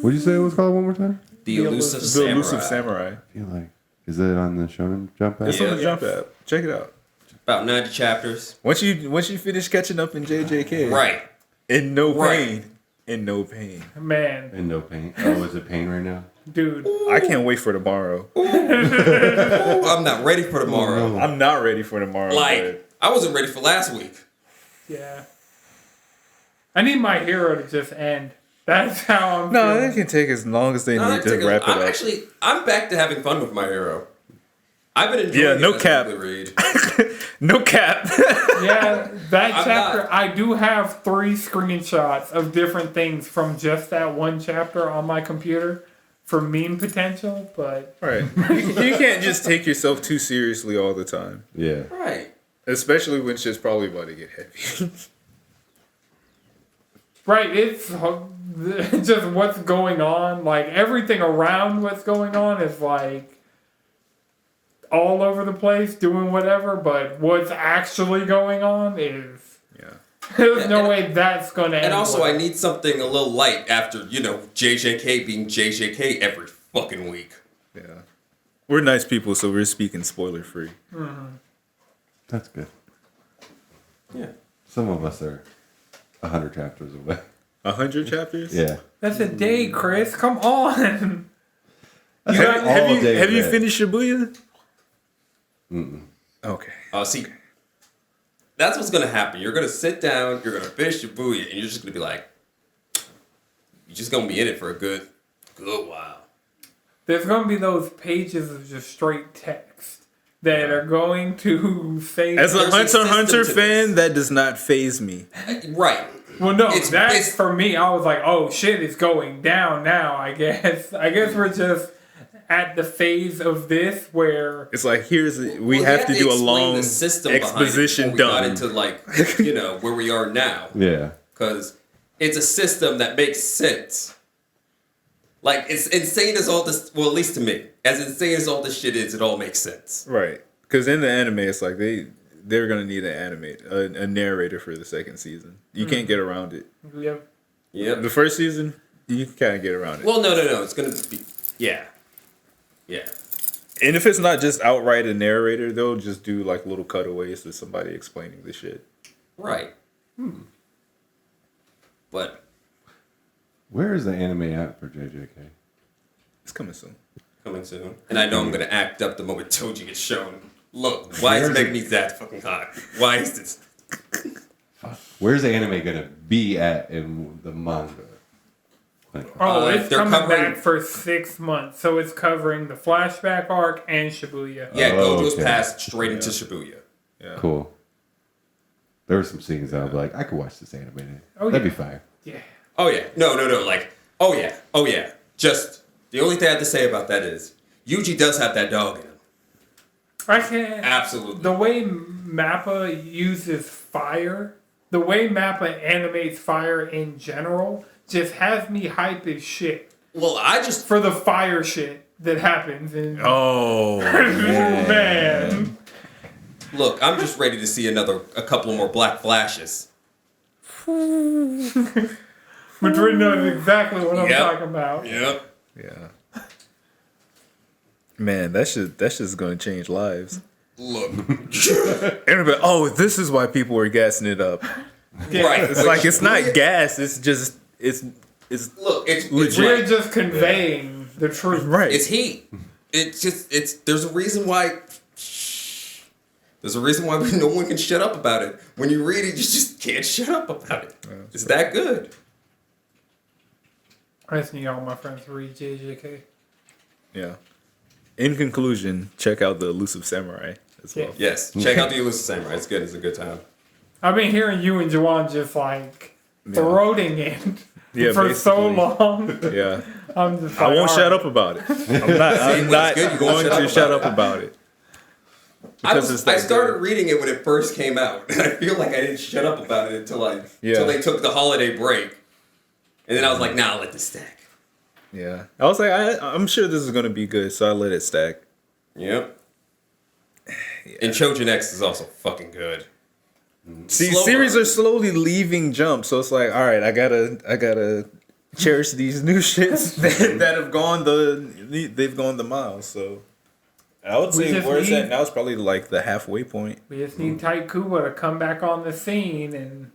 What did you say it was called one more time? The Elusive The Samurai. Elusive Samurai. I feel like, is it on the Shonen Jump app? It's Yeah. on the Jump app. Check it out. About 90 chapters. Once you finish catching up in JJK, Right. in no Right. pain, in no pain. Man, And no pain. Oh, is it pain right now? dude. I can't wait for tomorrow. I'm not ready for tomorrow. no. I'm not ready for tomorrow. Like, I wasn't ready for last week. Yeah. I need my hero to just end. That's how I'm no, feeling. it can take as long as they need to wrap it I'm up. actually, I'm back to having fun with my hero. I've been enjoying Yeah, it no as a cap. weekly read. No cap. Yeah, that I'm chapter, not- I do have 3 screenshots of different things from just that one chapter on my computer for meme potential, but Right. You can't just take yourself too seriously all the time. Yeah. Right. Especially when shit's probably about to get heavy. right, it's just what's going on. Like, everything around what's going on is like all over the place doing whatever, but what's actually going on is Yeah. there's no and- way that's going to end. And also, well. I need something a little light after, JJK being JJK every fucking week. Yeah. We're nice people, so we're speaking spoiler free. That's good. Yeah. Some of us are 100 chapters away. 100 chapters? Yeah. That's a day, Chris. Come on. That's You like got- all day Have you red. finished Shibuya? Okay. See, that's what's gonna happen. You're gonna sit down, you're gonna finish Shibuya, and you're just gonna be like, you're just gonna be in it for a good while. There's going to be those pages of just straight text. that are going to say As a There's a Hunter x system Hunter to fan, this. that does not phase me. Right. Well, no, It's- that's it's- for me. I was like, oh shit, it's going down now. I guess we're just at the phase of this where It's like we Well, have to do a explain long the system behind it exposition before we got dump. into like where we are now. Yeah. Because it's a system that makes sense. Like, it's insane as all this, well, at least to me, as insane as all this shit is, it all makes sense. Right. Because in the anime, it's like they're going to need a narrator for the second season. You can't get around it. we have Yep. The first season, you can kind of get around it. Well, no. It's going to be, yeah. Yeah. And if it's not just outright a narrator, they'll just do like little cutaways to somebody explaining the shit. Right. But Where is the anime at for JJK? It's coming soon. coming soon. And I know I'm going to act up the moment Toji gets shown. Look, why is it making me that fucking hot? Why is this? Where's the anime gonna be at in the manga? Like, it's they're coming covering- back for 6 months, so it's covering the flashback arc and Shibuya. Yeah, Oh, Gojo's okay. passed straight into Shibuya. Yeah. cool. There were some scenes that I'd be like, I could watch this anime. Oh, That'd yeah. be fire. Yeah. Oh yeah, no, like, oh yeah. Just the only thing I have to say about that is Yuji does have that dog in him. I can't. Absolutely. The way Mappa uses fire, the way Mappa animates fire in general, just has me hype as shit Well, I just for the fire shit that happens in. Oh, man. look. I'm just ready to see a couple more black flashes. Madrid knows exactly what I'm Yep. talking about. Yep. yeah. Man, that's just going to change lives. Look. Everybody, this is why people were gassing it up. Right. It's like it's not gas. It's just it's Look. It's Legit. We're right. just conveying the truth. right. It's heat. There's a reason why. There's a reason why no one can shut up about it. When you read it, you just can't shut up about it. It's that good. I just need all my friends to read JJK. Yeah. In conclusion, check out the Elusive Samurai as well. Yes. Check out the Elusive Samurai. It's good. It's a good time. I've been hearing you and Juwan just like throating it Yeah, for so basically. long. Yeah. I'm just I like, won't all shut right. up about it. I'm not good, you going won't to shut up about it. I Because it's that started good. reading it when it first came out, and I feel like I didn't shut up about it until Yeah. they took the holiday break, and then I was like, "Nah, I'll let this stack." Yeah. I was like, I'm sure this is going to be good, so I let it stack. Yep. And Chojin X is also fucking good. See, Slow series burn. are slowly leaving Jump, so it's like, all right, I gotta cherish these new shits that have gone they've gone the miles. So I would We say just where it's need- at now is probably like the halfway point. We just need Taikuba to come back on the scene and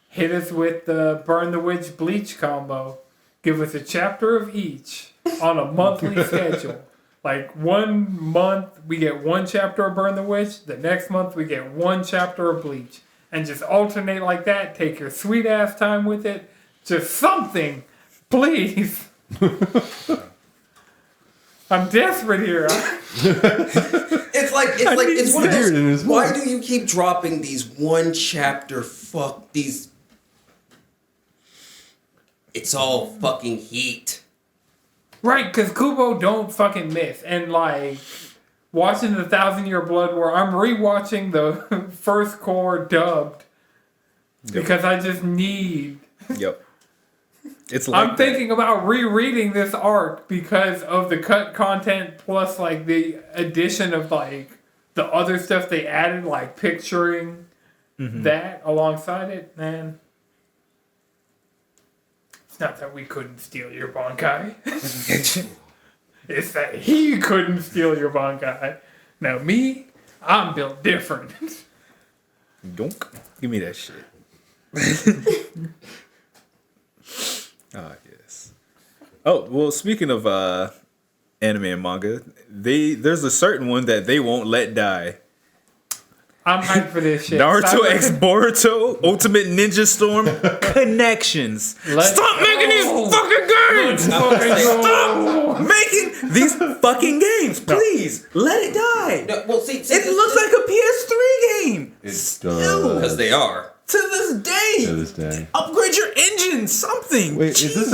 hit us with the Burn the Witch Bleach combo. Give us a chapter of each on a monthly schedule. Like 1 month we get 1 chapter of Burn the Witch, the next month we get 1 chapter of Bleach. And just alternate like that. Take your sweet ass time with it. Just something, please. I'm desperate here. It's one of to hear it in those. his Why voice. do you keep dropping these one chapter? Fuck these. It's all fucking heat. Right, because Kubo don't fucking miss. And like, watching the 1,000-Year Blood War, I'm rewatching the first core dubbed. Because I just need... Yep. It's like I'm thinking about rereading this arc because of the cut content plus like the addition of like the other stuff they added, like picturing that alongside it, man. It's not that we couldn't steal your Bankai. It's that he couldn't steal your Bankai. Now me, I'm built different. Donk. Give me that shit. Ah, yes. Oh, well, speaking of anime and manga, there's a certain one that they won't let die. I'm hyped for this shit. Naruto X Boruto Ultimate Ninja Storm Connections. Stop making these fucking games! Stop! Stop making these fucking games, please. Let it die. No, well, see, It looks like a PS3 game. It Still. does. because they are. To this day. To this day. Upgrade your engine, something. Wait, Jesus.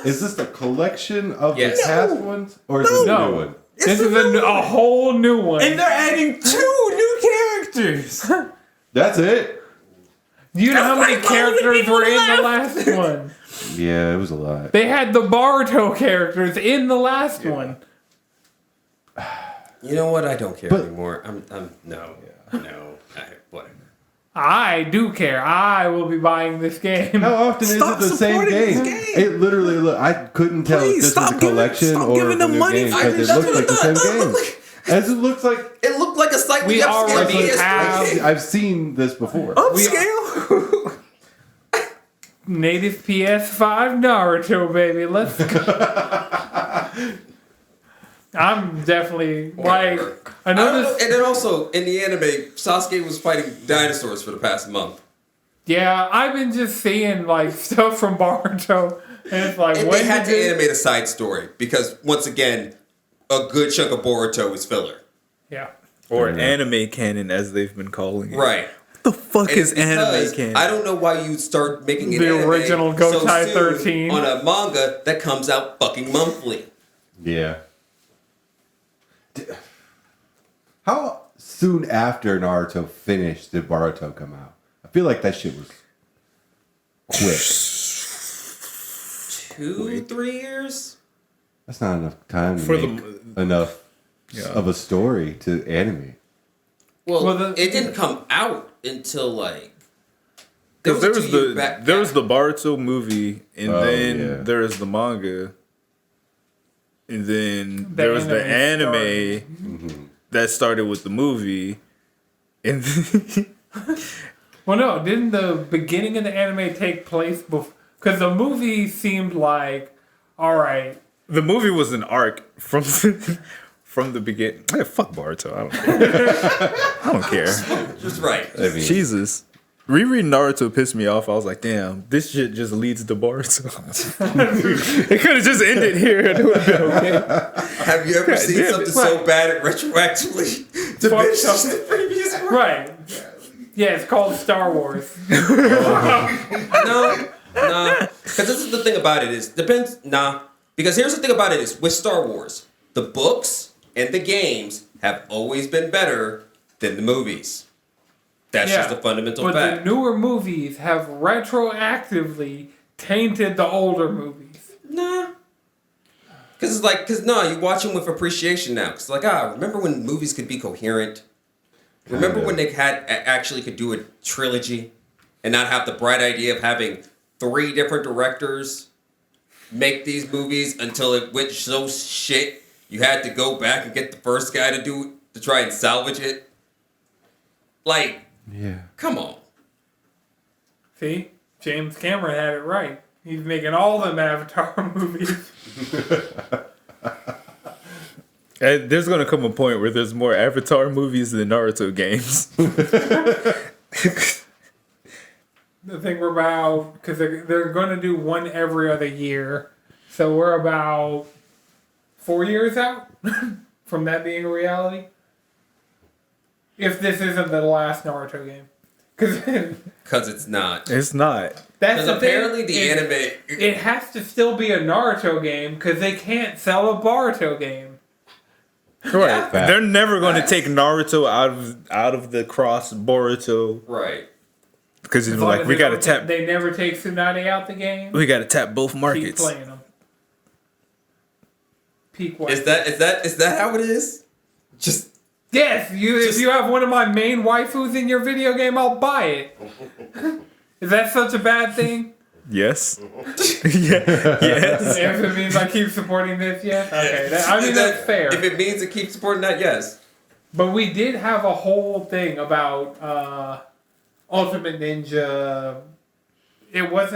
is this a collection of Yes. the past ones, or is it a No. new one? It's This is new a whole new one. And they're adding 2 new characters. That's it. You know how many That's like how many characters people were in the left. last one? Yeah, it was a lot. They had the Baruto characters in the last one. You know what? I don't care But- anymore. No. Whatever. I do care. I will be buying this game. How often Stop is it the same supporting game? this game. It literally look. I couldn't tell Please, if this stop was a giving- collection stop or giving a them new money game for because it That's looked what like the I same thought. game. As it looks like It looked like a slightly We upscaled already PS3 have- game. I've seen this before. Upscale. Native PS5 Naruto, baby. Let's go. I'm definitely like I I know don't know. this. And then also in the anime, Sasuke was fighting dinosaurs for the past month. Yeah, I've been just seeing like stuff from Baruto, and it's like And when they had did to animate a side story because once again, a good chunk of Boruto is filler. Yeah, Or anime canon, as they've been calling it. Right. What the fuck And is it's because anime canon? I don't know why you start making an The anime original so Gotai soon 13. on a manga that comes out fucking monthly. Yeah. How soon after Naruto finished did Boruto come out? I feel like that shit was quick. 2-3 years? That's not enough time to For make the- enough Yeah. of a story to animate. Well, it didn't come out until like Because there was 2 years the back- there was the Baruto movie, and Oh, then yeah. there is the manga, and then The there was the anime anime that started with the movie, and well, no, didn't the beginning of the anime take place before? Because the movie seemed like, all right, the movie was an arc from from the beginning. Hey, fuck Baruto, I don't care. I don't care. Just right. I mean, Jesus. Rereading Naruto pissed me off. I was like, damn, this shit just leads to Boruto. It could have just ended here. It would have been okay. Have you ever God seen damn it. something so bad it retroactively Fuck diminishes something. the previous one? right. Yeah, it's called Star Wars. No, nah. Because this is the thing about it is depends. Nah. Because here's the thing about it is with Star Wars, the books and the games have always been better than the movies. That's just a fundamental but fact. the newer movies have retroactively tainted the older movies. Nah. Because it's like, you watch them with appreciation now. Because remember when movies could be coherent? Remember Kinda. when they actually could do a trilogy and not have the bright idea of having 3 different directors make these movies until it went so shit you had to go back and get the first guy to try and salvage it? Like, yeah. come on. See, James Cameron had it right. He's making all them Avatar movies. And there's gonna come a point where there's more Avatar movies than Naruto games. The thing we're about, because they're going to do one every other year. So we're about 4 years out from that being a reality. If this isn't the last Naruto game. Because it's not. It's not. That's Because the apparently thing. the anime... It has to still be a Naruto game because they can't sell a Baruto game. Right. Fact. They're never going to take Naruto out of the cross Boruto Right. because it's As long like as we they got to don't- tap. They never take Tsunade out the game. We got to tap both Keep markets. playing them. Peak white. Is that how it is? Just... Yes, if you have one of my main waifus in your video game, I'll buy it. Is that such a bad thing? Yes. Yes. If it means I keep supporting this, yes? Okay, that's fair. If it means it keeps supporting that, yes. But we did have a whole thing about Ultimate Ninja. It was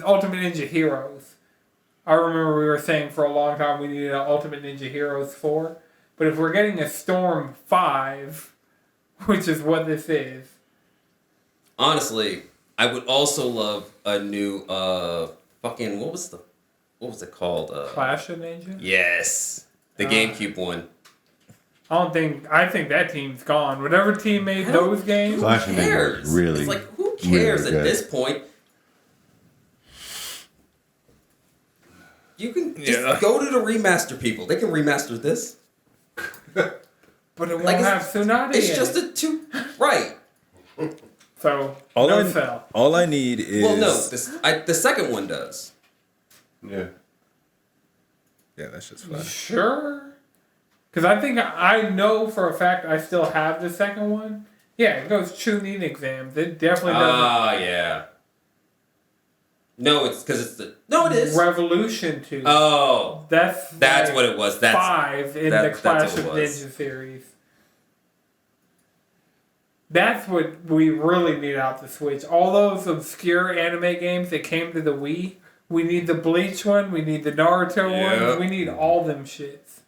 Ultimate Ninja Heroes. I remember we were saying for a long time we needed an Ultimate Ninja Heroes 4. But if we're getting a Storm 5, which is what this is. Honestly, I would also love a new what was the what was it called? Clash of Ninja? Yes. The GameCube one. I think that team's gone. Whatever team made those games. Clash of Ninja Cares? was really, It's like, who cares really at good. this point? You can just go to the remaster people. They can remaster this. But it won't Like, have Tsunade It's in just it. a two. Right. So, All no I sell. all I need is Well, no. The second one does. Yeah. yeah, that's just fine. Sure. Because I know for a fact I still have the second one. Yeah, it goes Chunin exams. It definitely does. Ah, yeah. No, it's because it's the. No, it is. Revolution 2. Oh. That's like what it was. That's 5 in that's the Clash what of it was. Ninja series. That's what we really need out the Switch. All those obscure anime games that came to the Wii. We need the Bleach one. We need the Naruto one. We need all them shits.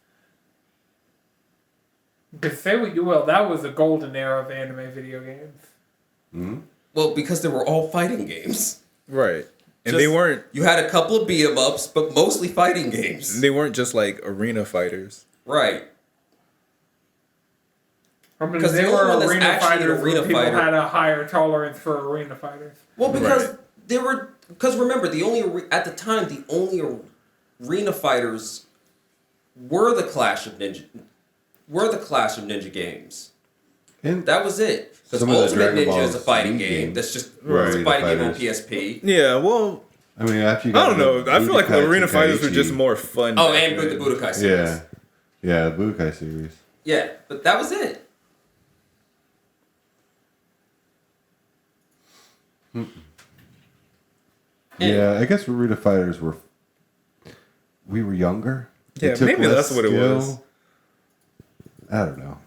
Because say what you will, that was a golden era of anime video games. Mm-hmm. Well, because they were all fighting games. Right. And Just- they weren't You had a couple of beat 'em ups, but mostly fighting games. they weren't just like arena fighters. Right. I mean, Because they the were only one that's arena actually an fighters arena where people fighter- had a higher tolerance for arena fighters. Well, because Right. they were. Because remember, at the time, the only arena fighters were the Clash of Ninja games. And That was it. Because Some of the Ultimate Dragon Ninja Ball is a fighting Z game. games That's just were it's a arena fighting game on fighters. PSP. Yeah, well, I mean, after you I got don't know. I feel like the arena Budokai fighters were Tenkaichi- just more fun. Oh, back and with the then. Budokai series. Yeah. Yeah, the Budokai series. Yeah, but that was it. Yeah, I guess arena fighters were. We were younger. It Yeah, took maybe less that's what it was. I don't know.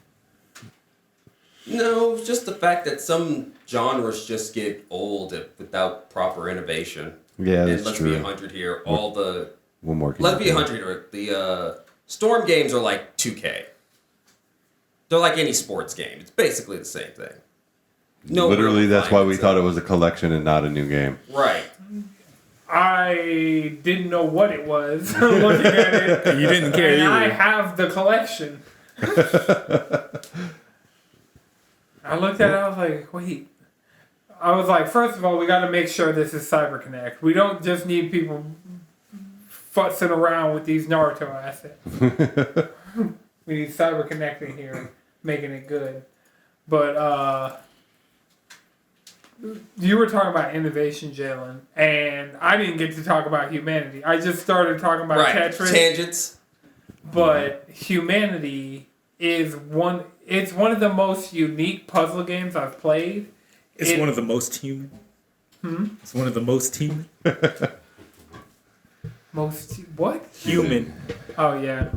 No, it's just the fact that some genres just get old without proper innovation. Yeah, And that's let's true. be 100 here. All the One more. let's be 100 here. The Storm games are like 2K. They're like any sports game. It's basically the same thing. No, Literally, real that's why we refinements thought in it was a collection and not a new game. Right. I didn't know what it was looking at it. You didn't care And I either. have the collection. I looked at it, I was like, wait. I was like, first of all, we got to make sure this is CyberConnect. We don't just need people futzing around with these Naruto assets. We need CyberConnect in here, making it good. But, you were talking about innovation, Jalen, and I didn't get to talk about humanity. I just started talking about Right. Tetris. Tangents. But humanity is one. It's one of the most unique puzzle games I've played. It's one of the most human. It's one of the most human. Most what? Human. Oh yeah.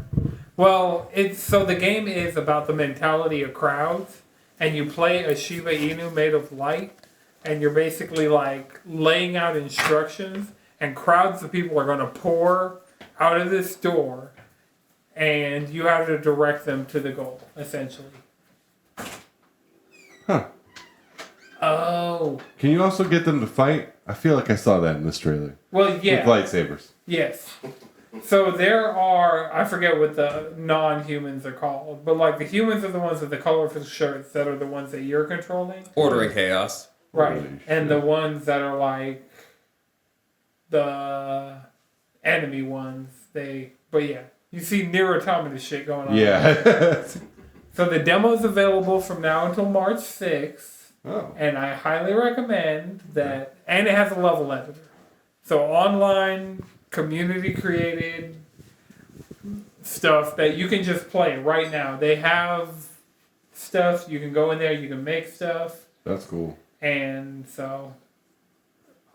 Well, the game is about the mentality of crowds, and you play a Shiba Inu made of light, and you're basically like laying out instructions, and crowds of people are going to pour out of this door, and you have to direct them to the goal, essentially. Huh. Oh. Can you also get them to fight? I feel like I saw that in this trailer. Well, yeah. With lightsabers. Yes. So there are, I forget what the non-humans are called, but like the humans are the ones with the colorful shirts that are the ones that you're controlling. Ordering chaos. Right. Holy And shit. the ones that are like the enemy ones, but yeah. You see Nier Automata shit going on. Yeah. So the demo's available from now until March 6th, Oh. and I highly recommend that, and it has a level editor. So online, community created stuff that you can just play right now. They have stuff, you can go in there, you can make stuff, That's cool. and so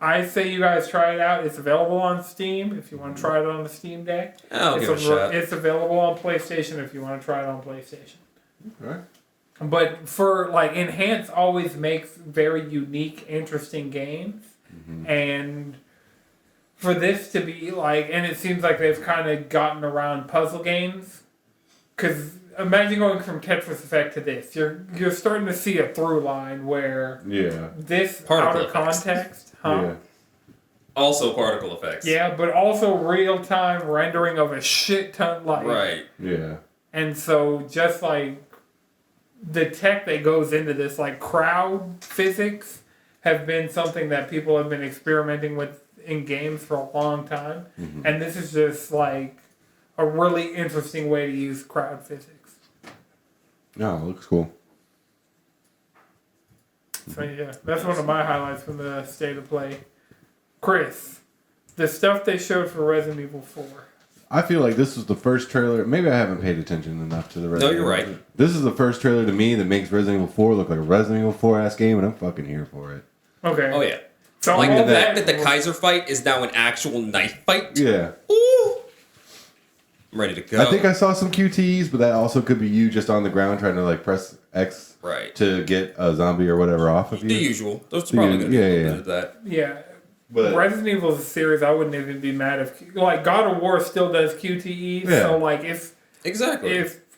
I say you guys try it out. It's available on Steam if you want to try it on the Steam Deck. I'll give it a shot. It's available on PlayStation if you want to try it on PlayStation. Okay. But for like Enhance always makes very unique, interesting games, and for this to be like, and it seems like they've kind of gotten around puzzle games, because imagine going from Tetris Effect to this. You're starting to see a through line where Yeah. this Particle out of effects. context, huh? Yeah. Also particle effects. Yeah, but also real time rendering of a shit ton like Right. Yeah. And so just like the tech that goes into this, like crowd physics, have been something that people have been experimenting with in games for a long time. Mm-hmm. And this is just like a really interesting way to use crowd physics. No, it looks cool. So yeah, that's one of my highlights from the state of play. Chris, the stuff they showed for Resident Evil 4. I feel like this was the first trailer. Maybe I haven't paid attention enough to the Resident you're Evil. right. This is the first trailer to me that makes Resident Evil 4 look like a Resident Evil 4 ass game, and I'm fucking here for it. Okay. Oh, yeah. So Like all the fact that the Kaiser fight is now an actual knife fight. Yeah. Ooh. I'm ready to go. I think I saw some QTs, but that also could be you just on the ground trying to like press X Right. to get a zombie or whatever off of you. The usual. There's probably going to be a little bit of that. Yeah. But Resident Evil is a series I wouldn't even be mad if... Like, God of War still does QTE, Yeah. so, like, if Exactly.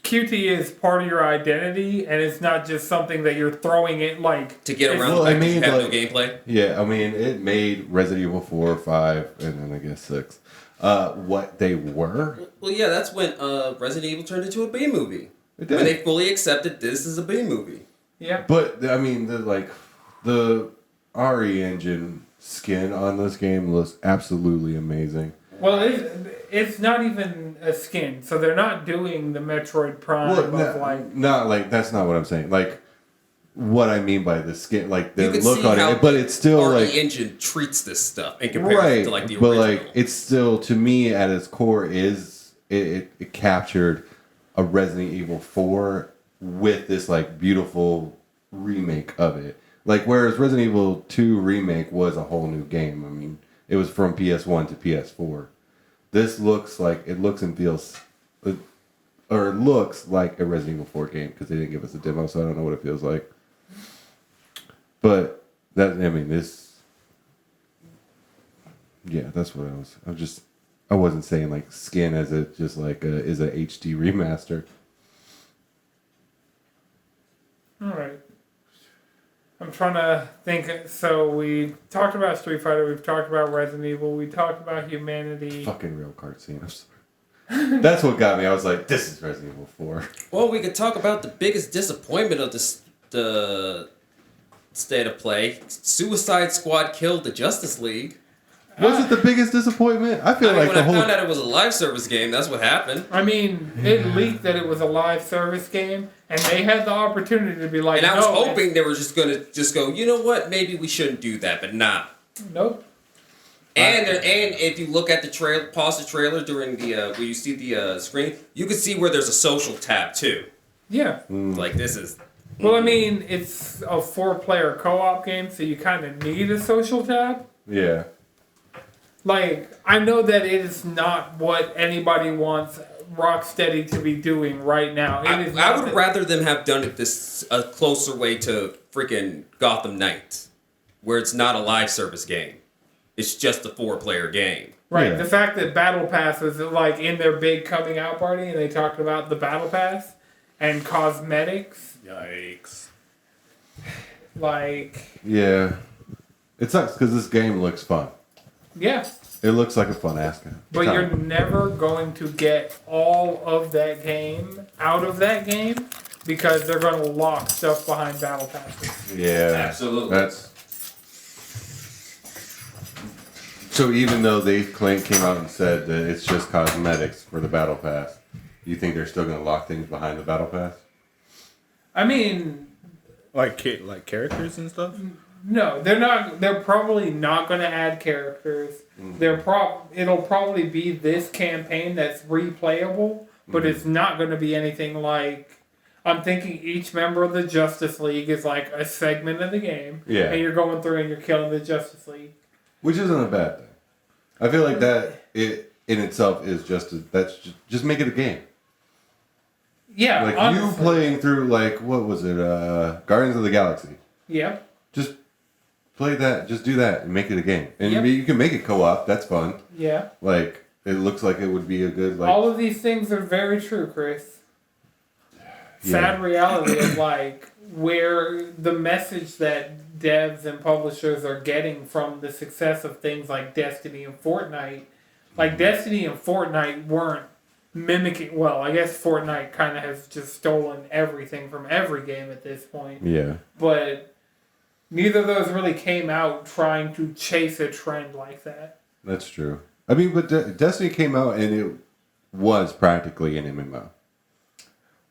QTE is part of your identity and it's not just something that you're throwing it, like... To get around Well, the fact I that you mean, have no like- gameplay. yeah, I mean, it made Resident Evil 4, 5, and then I guess 6. What they were. Well, yeah, that's when Resident Evil turned into a B movie. It When they did. fully accepted this as a B movie. Yeah. But I mean, the RE engine skin on this game looks absolutely amazing. Well, it's not even a skin, so they're not doing the Metroid Prime Not like that's not what I'm saying. Like what I mean by the skin, like the You can look see on how it, but it's still RE like engine treats this stuff in comparison right. to like the but original. like it's still to me at its core is it captured a Resident Evil 4 with this like beautiful remake of it. Like whereas Resident Evil 2 remake was a whole new game. I mean, it was from PS1 to PS4. This looks like it looks and feels, or it looks like a Resident Evil 4 game because they didn't give us a demo, so I don't know what it feels like. But that I mean this, yeah, that's what I wasn't saying like skin as a just like is a HD remaster. All right. I'm trying to think. So we talked about Street Fighter. We've talked about Resident Evil. We talked about Humanity. Fucking real kart scene. I'm sorry. That's what got me. I was like, this is Resident Evil 4. Well, we could talk about the biggest disappointment of the state of play. Suicide Squad killed the Justice League. Was it the biggest disappointment? I feel I mean, like when the I whole. found out it was a live service game, that's what happened. I mean, it leaked that it was a live service game, and they had the opportunity to be like, And I was no, hoping they were just gonna go, you know what, maybe we shouldn't do that, but nah. Nope. And if you look at the trailer, pause the trailer during the where you see the screen, you can see where there's a social tab too. Yeah. Like this is. Well, I mean, it's a 4-player co-op game, so you kind of need a social tab. Yeah. Like, I know that it is not what anybody wants Rocksteady to be doing right now. It is I not would that- rather them have done it this a closer way to freaking Gotham Knights, where it's not a live service game. It's just a 4-player game. Right, Yeah. the fact that Battle Pass was like in their big coming out party and they talked about the Battle Pass and cosmetics. Yikes. Like, Yeah. It sucks because this game looks fun. yeah. It looks like a fun ass game. But you're never going to get all of that game out of that game because they're going to lock stuff behind Battle Passes. Yeah. Absolutely. That's. So even though they came out and said that it's just cosmetics for the Battle Pass, you think they're still going to lock things behind the Battle Pass? I mean, Like characters and stuff? no, they're not. They're probably not going to add characters. It'll probably be this campaign that's replayable, but it's not going to be anything like. I'm thinking each member of the Justice League is like a segment of the game. Yeah. And you're going through and you're killing the Justice League. Which isn't a bad thing. I feel like that it in itself is just make it a game. Yeah. Like honestly. you playing through like what was it, Guardians of the Galaxy. Yeah. Just play that, just do that and make it a game. And Yep. you can make it co-op, that's fun. Yeah. Like it looks like it would be a good like All of these things are very true, Chris. Yeah. Sad reality is like where the message that devs and publishers are getting from the success of things like Destiny and Fortnite. Like, Destiny and Fortnite weren't mimicking... Well, I guess Fortnite kind of has just stolen everything from every game at this point. Yeah. But neither of those really came out trying to chase a trend like that. That's true. I mean, but Destiny came out and it was practically an MMO.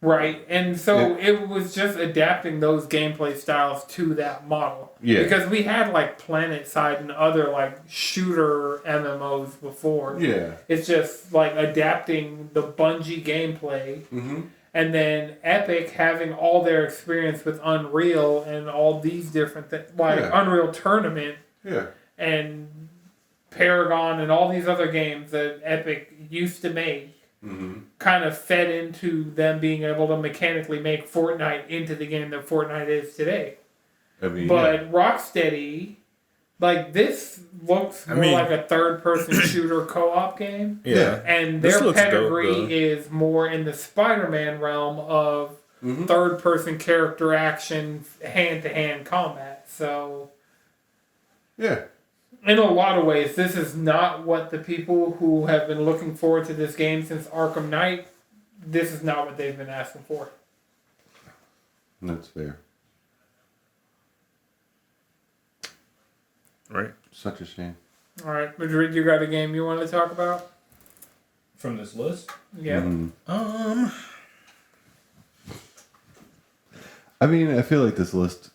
Right, and so it was just adapting those gameplay styles to that model. Yeah. Because we had like PlanetSide and other like shooter MMOs before. Yeah. It's just like adapting the Bungie gameplay. Mm-hmm. And then Epic having all their experience with Unreal and all these different things. Like Unreal Tournament. Yeah. And Paragon and all these other games that Epic used to make. Mm-hmm. Kind of fed into them being able to mechanically make Fortnite into the game that Fortnite is today. I mean, but Rocksteady, like, this looks more like a third-person shooter co-op game. Yeah. And their pedigree is more in the Spider-Man realm of third-person character action, hand-to-hand combat. So, yeah. in a lot of ways, this is not what the people who have been looking forward to this game since Arkham Knight, this is not what they've been asking for. That's fair. Right. Such a shame. All right, Madrid, you got a game you want to talk about? From this list? Yeah. I mean, I feel like this list...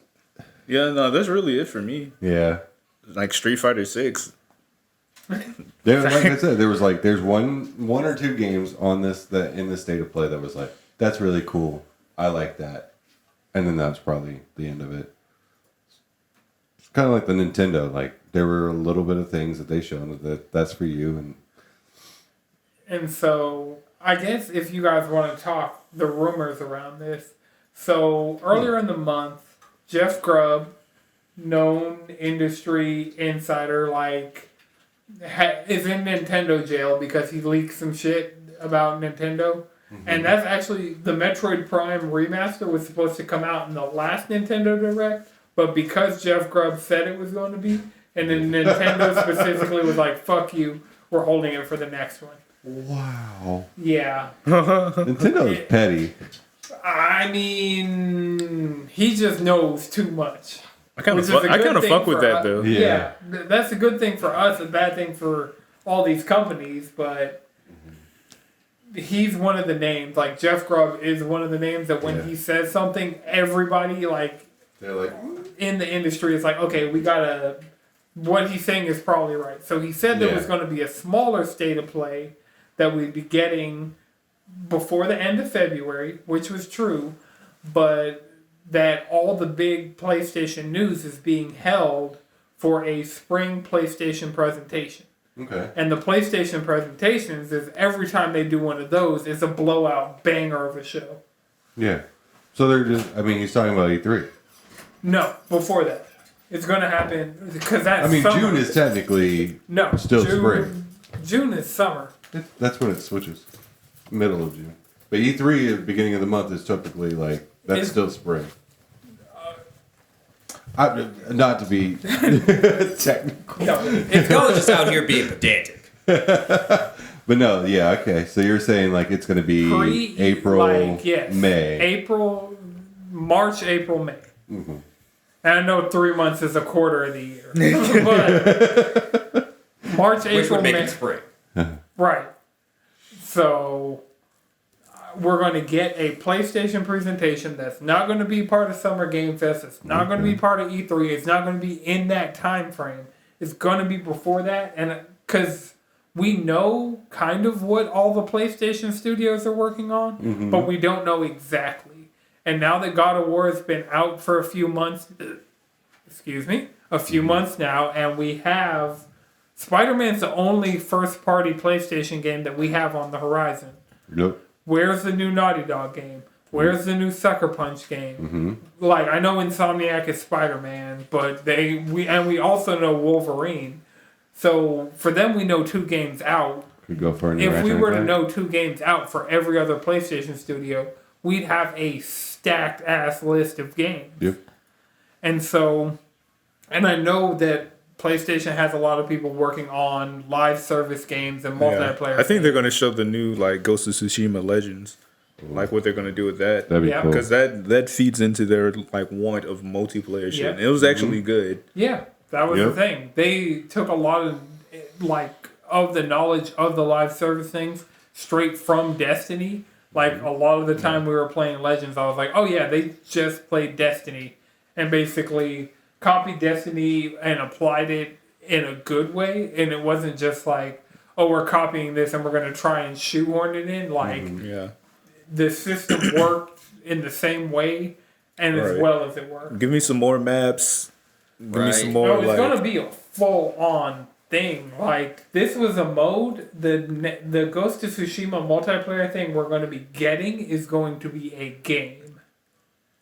Yeah, no, that's really it for me. Yeah. Like Street Fighter 6. Yeah, like I said, there's one or two games on this that in the state of play that was like, that's really cool. I like that. And then that's probably the end of it. It's kind of like the Nintendo. Like, there were a little bit of things that they showed that's for you. And so, I guess if you guys want to talk the rumors around this. So, earlier in the month, Jeff Grubb, known industry insider, like, is in Nintendo jail because he leaked some shit about Nintendo. And that's actually, the Metroid Prime remaster was supposed to come out in the last Nintendo Direct, but because Jeff Grubb said it was going to be, and then Nintendo specifically was like, fuck you, we're holding it for the next one. Wow. Yeah. Nintendo is petty. I mean, he just knows too much. I kind of fuck with that, though. Yeah, that's a good thing for us, a bad thing for all these companies, but he's one of the names. Like, Jeff Grubb is one of the names that when he says something, everybody, like, they're like, in the industry is like, okay, we gotta, what he's saying is probably right. So he said there was going to be a smaller state of play that we'd be getting before the end of February, which was true, but that all the big PlayStation news is being held for a spring PlayStation presentation. okay. And the PlayStation presentations is every time they do one of those, it's a blowout banger of a show. Yeah. So they're just, I mean, he's talking about E3. No, before that. It's going to happen because that's summer. June is technically still spring. June is summer. That's when it switches. Middle of June. But E3 at the beginning of the month is typically like, that's still spring. Not to be technical. No, it's just out here being pedantic. But no, yeah, okay. So you're saying like it's going to be April, May. March, April, May. Mm-hmm. And I know 3 months is a quarter of the year. But March, April, May. May. Spring. Right. So we're going to get a PlayStation presentation that's not going to be part of Summer Game Fest. It's not going to be part of E3. It's not going to be in that time frame. It's going to be before that. And because we know kind of what all the PlayStation studios are working on, but we don't know exactly. And now that God of War has been out for a few months, months now, and we have Spider-Man's the only first-party PlayStation game that we have on the horizon. Yep. Where's the new Naughty Dog game? Where's the new Sucker Punch game? Like, I know Insomniac is Spider-Man, but we also know Wolverine. So for them, we know 2 games out. Could go for if we were to know 2 games out for every other PlayStation studio, we'd have a stacked ass list of games. Yep. And so, and I know that PlayStation has a lot of people working on live service games and multiplayer. I think they're going to show the new like Ghost of Tsushima Legends, like what they're going to do with that. That'd be Yeah. cool. Because that feeds into their like want of multiplayer shit. Yeah. And it was actually good. Yeah, that was Yep. the thing. They took a lot of like of the knowledge of the live service things straight from Destiny. Like a lot of the time we were playing Legends, I was like, oh yeah, they just played Destiny and basically copied Destiny and applied it in a good way. And it wasn't just like, oh, we're copying this and we're going to try and shoehorn it in. Like Yeah. the system worked in the same way and as Right. well as it worked. Give me some more maps. Give me Right. some more No, it's like. gonna be a full on thing. Like this was a mode. The Ghost of Tsushima multiplayer thing we're going to be getting is going to be a game.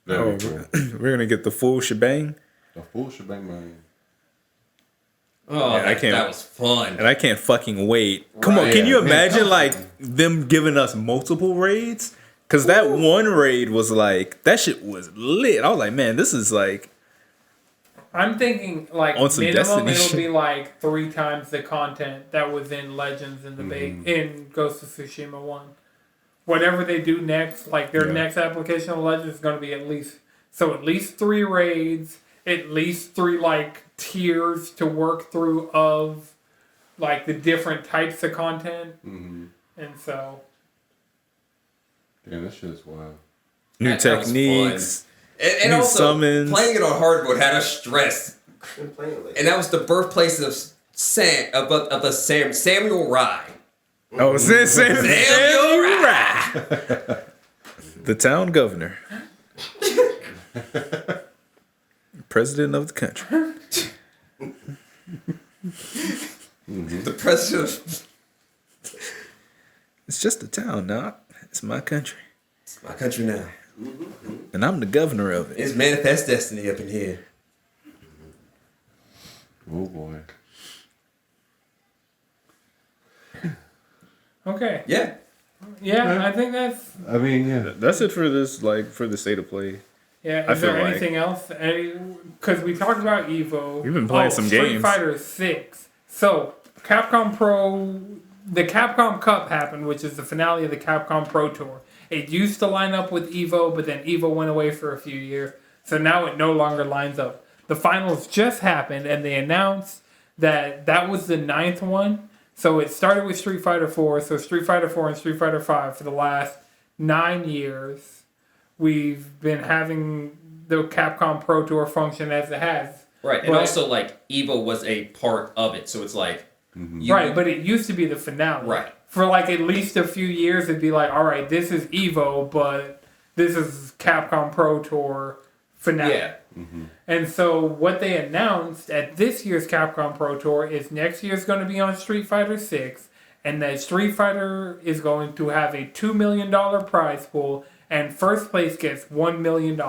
That'd be cool. We're gonna get the full shebang, The full shebang, man. Oh, Yeah, I can't- that was fun. and I can't fucking wait. Come on, Right. can you Man, imagine like them giving us multiple raids? Because that one raid was like that shit was lit. I was like, man, this is like I'm thinking like On some minimum Destiny it'll shit. be like 3 times the content that was in Legends in the in Ghost of Tsushima 1. Whatever they do next, like their Yeah. next application of Legends is going to be at least 3 raids, at least 3 like tiers to work through of like the different types of content. Mm-hmm. And so Damn, that shit is wild. new That was techniques. And New also, summons. playing it on hard mode had us stressed. Been playing it lately. And that was the birthplace of Samuel Rye. Oh, Samuel Samuel Rye, the town governor, president of the country. The president. It's just a town, now. It's my country, It's my country now. and I'm the governor of it. It's manifest destiny up in here. Oh boy. okay. Yeah. Yeah, I think that's I mean, yeah. That's it for this, like for the state of play. yeah. I Is there feel like- anything else? Because we talked about Evo. We've been playing some Street games. Fighter 6. So Capcom Pro, the Capcom Cup happened, which is the finale of the Capcom Pro Tour. It used to line up with Evo, but then Evo went away for a few years, so now it no longer lines up. The finals just happened, and they announced that that was the 9th one. So it started with Street Fighter 4. So Street Fighter 4 and Street Fighter 5 for the last 9 years, we've been having the Capcom Pro Tour function as it has. Right. And But- also, like, Evo was a part of it. So it's like. you- Right, but it used to be the finale. Right. For like at least a few years, it'd be like, all right, this is Evo, but this is Capcom Pro Tour finale. Yeah. And so what they announced at this year's Capcom Pro Tour is next year's going to be on Street Fighter 6, and that Street Fighter is going to have a $2 million prize pool, and first place gets $1 million.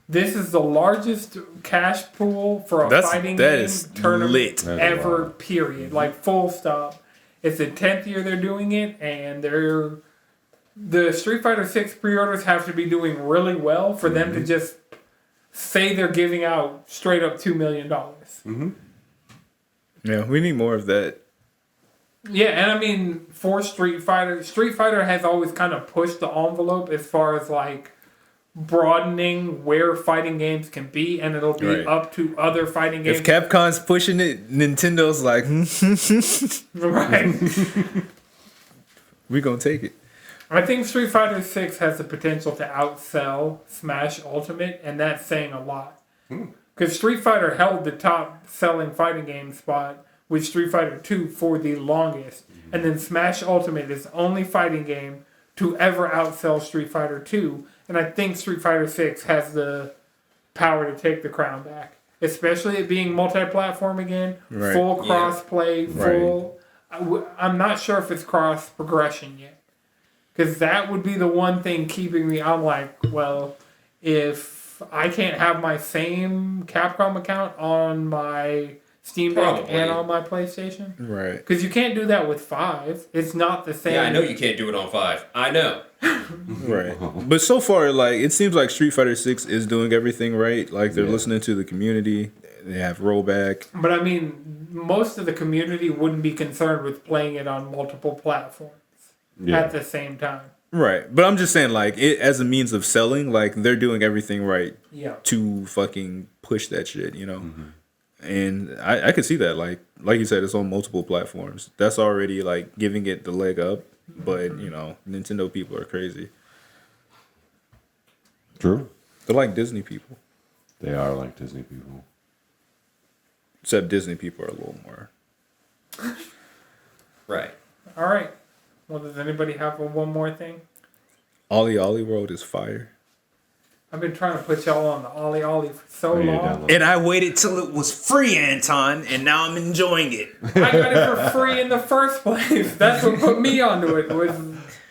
This is the largest cash pool for a fighting that game is tournament lit. That's ever, wild. period. Like, full stop. It's the 10th year they're doing it, and the Street Fighter 6 pre-orders have to be doing really well for them to just say they're giving out straight up $2 million. Yeah, we need more of that. Yeah, and I mean, for Street Fighter has always kind of pushed the envelope as far as like broadening where fighting games can be, and it'll be Right. up to other fighting games. If Capcom's pushing it, Nintendo's like, Right. we gonna take it. I think Street Fighter 6 has the potential to outsell Smash Ultimate, and that's saying a lot. Because Street Fighter held the top selling fighting game spot with Street Fighter 2 for the longest. And then Smash Ultimate is the only fighting game to ever outsell Street Fighter 2. And I think Street Fighter 6 has the power to take the crown back. Especially it being multi-platform again, Right. full Yeah. cross-play, full... I'm not sure if it's cross-progression yet. Because that would be the one thing keeping me... I'm like, well, if I can't have my same Capcom account on my Steam Deck Probably. and on my PlayStation. Right. Because you can't do that with 5. It's not the same. Yeah, I know you can't do it on 5. I know. Right. But so far, like, it seems like Street Fighter 6 is doing everything right. Like, they're listening to the community. They have rollback. But I mean, most of the community wouldn't be concerned with playing it on multiple platforms at the same time. Right. But I'm just saying, like, it as a means of selling, like, they're doing everything right to fucking push that shit, you know? Mm-hmm. And I could see that. Like you said, it's on multiple platforms. That's already, like, giving it the leg up. But, you know, Nintendo people are crazy. True. They're like Disney people. They are like Disney people. Except Disney people are a little more. Right. All right. Well, does anybody have one more thing? Ollie Ollie World is fire. I've been trying to put y'all on the Ollie Ollie for so long. And I waited till it was free, Anton, and now I'm enjoying it. I got it for free in the first place. That's what put me onto it. Was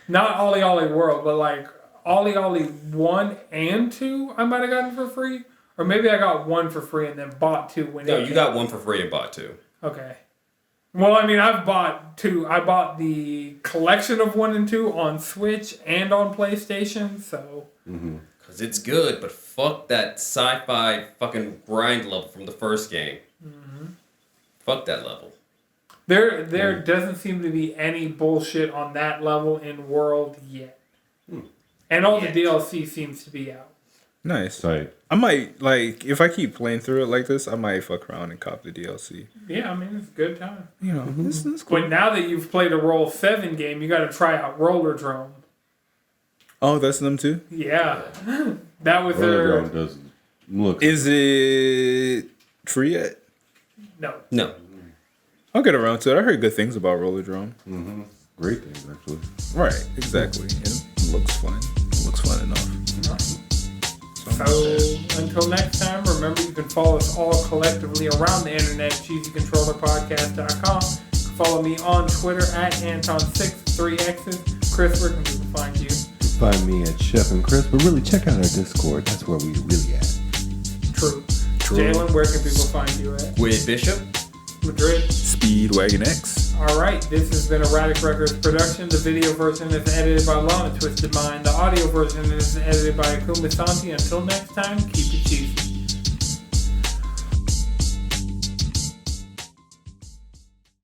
not Ollie Ollie World, but like Ollie Ollie 1 and 2 I might have gotten for free. Or maybe I got 1 for free and then bought 2 when No, it you came. got 1 for free and bought 2. Okay. Well, I mean, I've bought 2. I bought the collection of 1 and 2 on Switch and on PlayStation, so... Because it's good, but fuck that sci-fi fucking grind level from the first game. Fuck that level. There doesn't seem to be any bullshit on that level in World yet. And all the DLC seems to be out. Nice. Right. I might, like, if I keep playing through it like this, I might fuck around and cop the DLC. Yeah, I mean, it's a good time. You know, this is cool. But now that you've played a Roll 7 game, you got to try out Roller Drome. Oh, that's them too? Yeah. That was Roller their... Drone doesn't look. Is it free yet? No. I'll get around to it. I heard good things about Roller Drone. Great things, actually. Right, exactly. It looks fun. It looks fun enough. So, until next time, remember you can follow us all collectively around the internet at CheesyControllerPodcast.com. Follow me on Twitter at Anton63X's. Chris, where can people find you? Find me at Chef and Chris, but really check out our Discord. That's where we really at. True. Jalen, where can people find you at? With Bishop? Madrid. Speedwagon X. Alright, this has been a RadicRecords production. The video version is edited by Lana Twisted Mind. The audio version is edited by Akumasanti. Until next time, keep it cheesy.